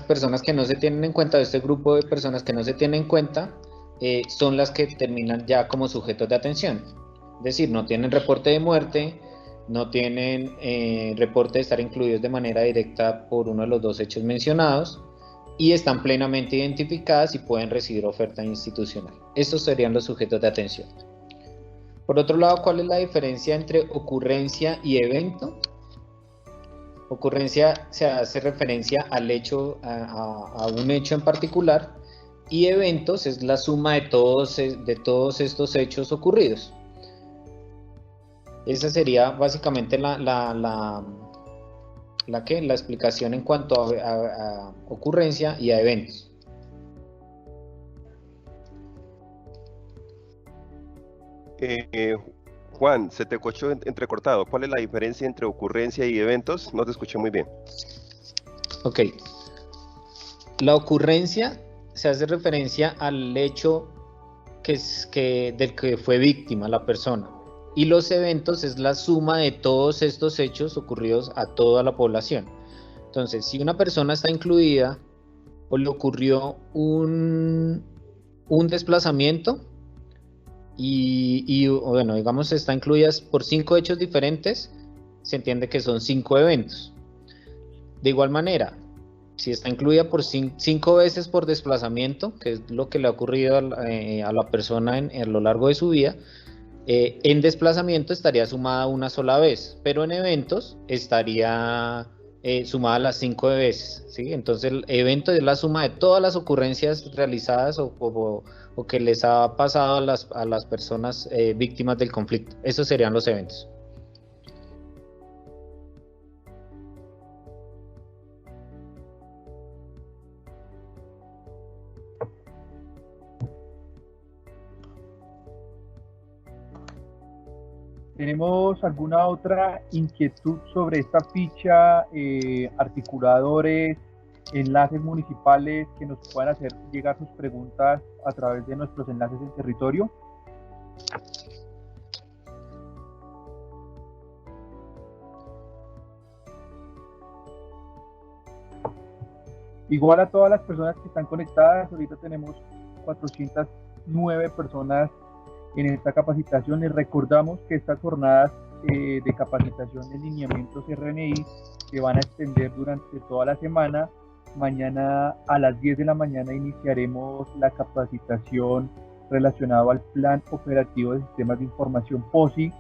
personas que no se tienen en cuenta, de este grupo de personas que no se tienen en cuenta, son las que terminan ya como sujetos de atención. Es decir, no tienen reporte de muerte, no tienen reporte de estar incluidos de manera directa por uno de los dos hechos mencionados, y están plenamente identificadas y pueden recibir oferta institucional. Estos serían los sujetos de atención. Por otro lado, ¿cuál es la diferencia entre ocurrencia y evento? Ocurrencia se hace referencia al hecho, a un hecho en particular, y eventos es la suma de todos estos hechos ocurridos. Esa sería básicamente la explicación en cuanto a ocurrencia y a eventos. Juan, se te escuchó entrecortado. ¿Cuál es la diferencia entre ocurrencia y eventos? No te escuché muy bien. Ok. La ocurrencia se hace referencia al hecho del que fue víctima la persona. Y los eventos es la suma de todos estos hechos ocurridos a toda la población. Entonces, si una persona está incluida o le ocurrió un desplazamiento, y bueno, digamos está incluidas por 5 hechos diferentes, se entiende que son 5 eventos. De igual manera, si está incluida por 5 veces por desplazamiento, que es lo que le ha ocurrido a la persona a lo largo de su vida, en desplazamiento estaría sumada una sola vez, pero en eventos estaría sumada las 5 veces, ¿sí? Entonces el evento es la suma de todas las ocurrencias realizadas o que les ha pasado a las personas víctimas del conflicto. Esos serían los eventos. ¿Tenemos alguna otra inquietud sobre esta ficha, articuladores, enlaces municipales que nos puedan hacer llegar sus preguntas a través de nuestros enlaces en territorio? Igual a todas las personas que están conectadas, ahorita tenemos 409 personas en esta capacitación. Les recordamos que estas jornadas de capacitación de lineamientos RNI se van a extender durante toda la semana. Mañana a las 10 de la mañana iniciaremos la capacitación relacionada al Plan Operativo de Sistemas de Información POSI.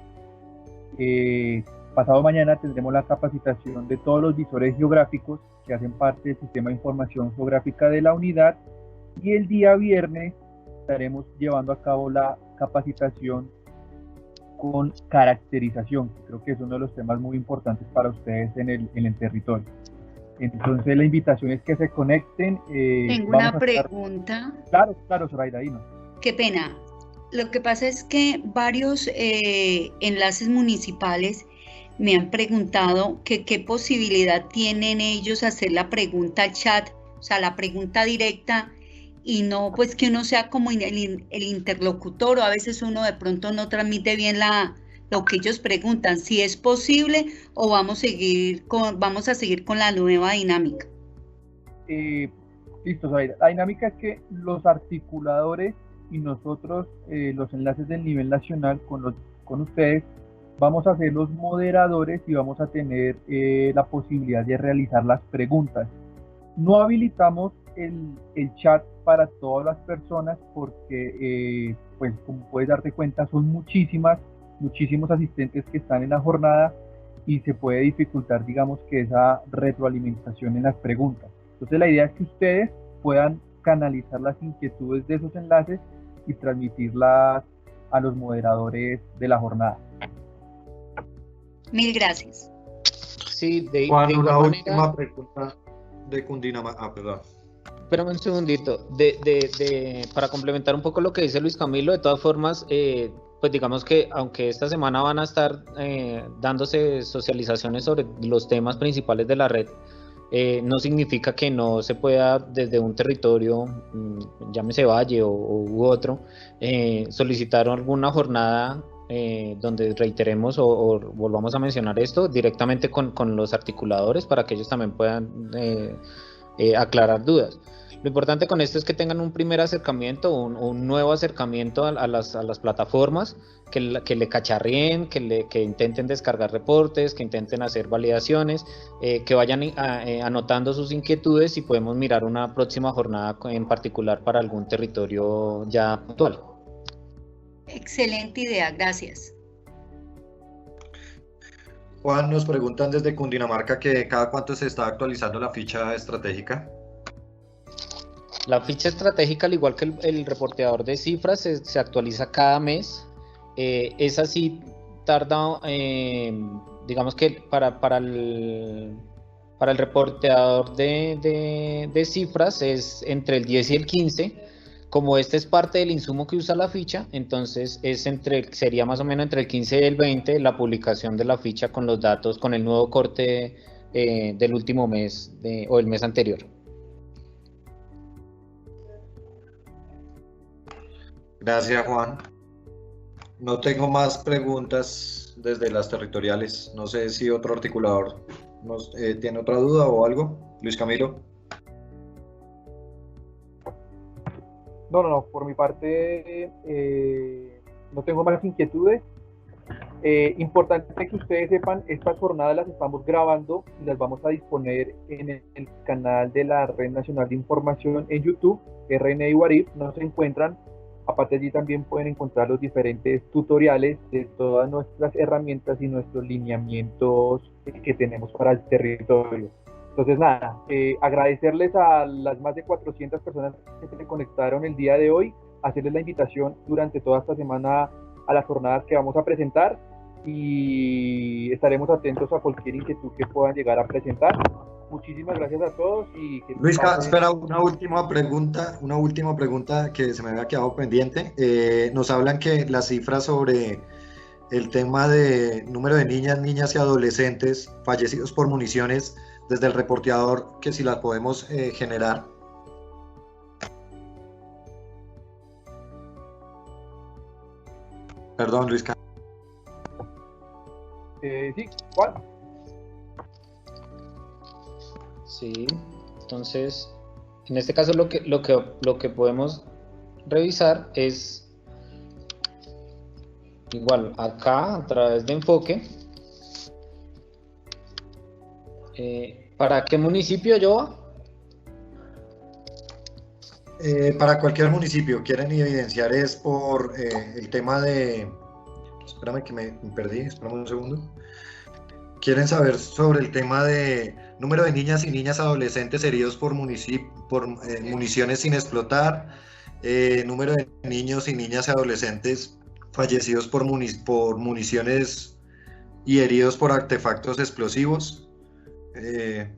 Pasado mañana tendremos la capacitación de todos los visores geográficos que hacen parte del Sistema de Información Geográfica de la unidad, y el día viernes estaremos llevando a cabo la capacitación con caracterización. Creo que es uno de los temas muy importantes para ustedes en el territorio. Entonces la invitación es que se conecten. Tengo una pregunta. Claro, Zoraida, dinos. Qué pena. Lo que pasa es que varios enlaces municipales me han preguntado que qué posibilidad tienen ellos hacer la pregunta al chat, o sea, la pregunta directa, y no pues que uno sea como el interlocutor, o a veces uno de pronto no transmite bien lo que ellos preguntan, si es posible o vamos a seguir con la nueva dinámica. Listo, Zoraida. La dinámica es que los articuladores y nosotros, los enlaces del nivel nacional con ustedes, vamos a ser los moderadores y vamos a tener la posibilidad de realizar las preguntas. No habilitamos el chat para todas las personas porque, pues como puedes darte cuenta, son muchísimos asistentes que están en la jornada y se puede dificultar, digamos, que esa retroalimentación en las preguntas. Entonces la idea es que ustedes puedan canalizar las inquietudes de esos enlaces y transmitirlas a los moderadores de la jornada. Mil gracias. Sí, Juan, de igual una manera, última pregunta de Cundinamarca. Perdón. Espérame un segundito, para complementar un poco lo que dice Luis Camilo, de todas formas, pues digamos que aunque esta semana van a estar dándose socializaciones sobre los temas principales de la red, no significa que no se pueda desde un territorio, llámese Valle u otro, solicitar alguna jornada donde reiteremos o volvamos a mencionar esto directamente con los articuladores para que ellos también puedan aclarar dudas. Lo importante con esto es que tengan un primer acercamiento, un nuevo acercamiento a las plataformas, que le cacharreen, que intenten descargar reportes, que intenten hacer validaciones, que vayan anotando sus inquietudes y podemos mirar una próxima jornada en particular para algún territorio ya puntual. Excelente idea, gracias. Juan, nos preguntan desde Cundinamarca que cada cuánto se está actualizando la ficha estratégica. La ficha estratégica, al igual que el reporteador de cifras, se actualiza cada mes. Esa sí tarda, digamos que para el reporteador de cifras es entre el 10 y el 15. Como este es parte del insumo que usa la ficha, entonces sería más o menos entre el 15 y el 20 la publicación de la ficha con los datos, con el nuevo corte del último mes o el mes anterior. Gracias, Juan. No tengo más preguntas desde las territoriales. No sé si otro articulador tiene otra duda o algo. Luis Camilo. No, por mi parte no tengo más inquietudes. Importante que ustedes sepan, estas jornadas las estamos grabando y las vamos a disponer en el canal de la Red Nacional de Información en YouTube, RNI Guarip, nos encuentran. Aparte allí también pueden encontrar los diferentes tutoriales de todas nuestras herramientas y nuestros lineamientos que tenemos para el territorio. Entonces nada, agradecerles a las más de 400 personas que se conectaron el día de hoy, hacerles la invitación durante toda esta semana a las jornadas que vamos a presentar y estaremos atentos a cualquier inquietud que puedan llegar a presentar. Muchísimas gracias a todos. Luis, espera, una última pregunta que se me había quedado pendiente. Nos hablan que las cifras sobre el tema de número de niñas y adolescentes fallecidos por municiones desde el reporteador, que si las podemos generar. Perdón, Luis. Sí, ¿cuál? Sí, entonces, en este caso lo que podemos revisar es, igual, acá, a través de enfoque, ¿para qué municipio, Joa? Para cualquier municipio, quieren evidenciar es por el tema de... Espérame que me perdí, espérame un segundo. Quieren saber sobre el tema de número de niñas y niñas adolescentes heridos por municiones sin explotar, número de niños y niñas y adolescentes fallecidos por municiones y heridos por artefactos explosivos.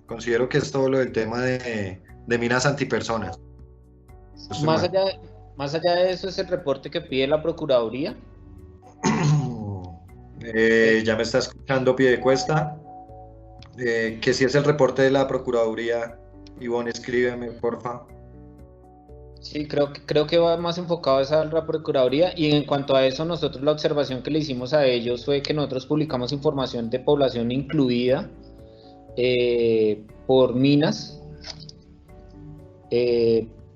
Considero que es todo lo del tema de minas antipersonas. Más allá de eso es el reporte que pide la Procuraduría. Ya me está escuchando Piedecuesta, que si es el reporte de la Procuraduría. Ivonne, escríbeme, porfa. Sí, creo que va más enfocado a la Procuraduría, y en cuanto a eso, nosotros la observación que le hicimos a ellos fue que nosotros publicamos información de población incluida por minas,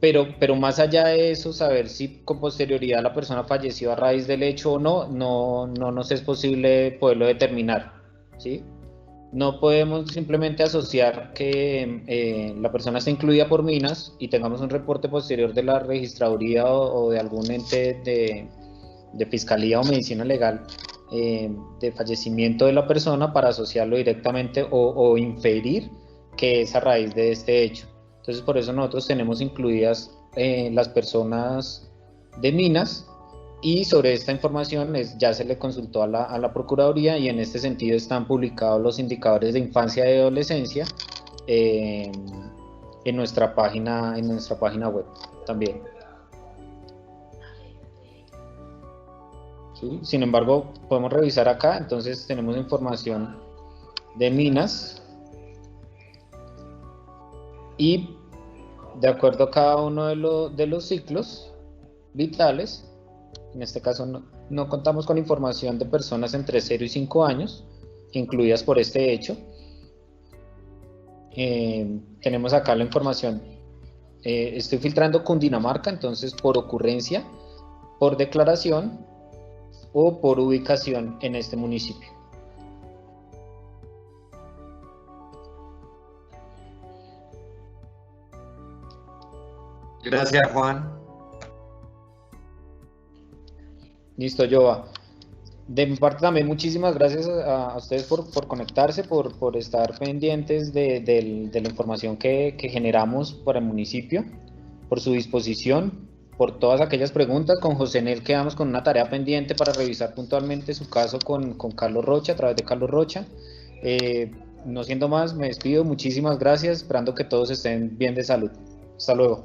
pero más allá de eso, saber si con posterioridad la persona falleció a raíz del hecho o no nos es posible poderlo determinar, ¿sí? No podemos simplemente asociar que la persona está incluida por minas y tengamos un reporte posterior de la registraduría o de algún ente de fiscalía o medicina legal de fallecimiento de la persona para asociarlo directamente o inferir que es a raíz de este hecho. Entonces, por eso nosotros tenemos incluidas las personas de minas, y sobre esta información ya se le consultó a la Procuraduría, y en este sentido están publicados los indicadores de infancia y adolescencia en nuestra página web también. ¿sí? Sin embargo, podemos revisar acá, entonces tenemos información de minas y de acuerdo a cada uno de los ciclos vitales, en este caso no contamos con información de personas entre 0 y 5 años, incluidas por este hecho. Tenemos acá la información. Estoy filtrando Cundinamarca, entonces por ocurrencia, por declaración o por ubicación en este municipio. Gracias, Juan. Listo, Jova. De mi parte también muchísimas gracias a ustedes por conectarse, por estar pendientes de la información que generamos para el municipio, por su disposición, por todas aquellas preguntas. Con José Nel quedamos con una tarea pendiente para revisar puntualmente su caso con Carlos Rocha, a través de Carlos Rocha. No siendo más, me despido, muchísimas gracias, esperando que todos estén bien de salud. Hasta luego.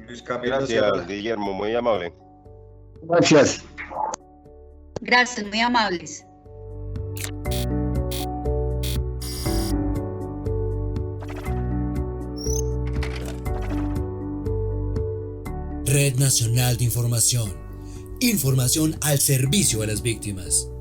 Luis Camilo Gracias, Sierra. Guillermo, muy amable. Gracias. Gracias, muy amables. Red Nacional de Información. Información al servicio de las víctimas.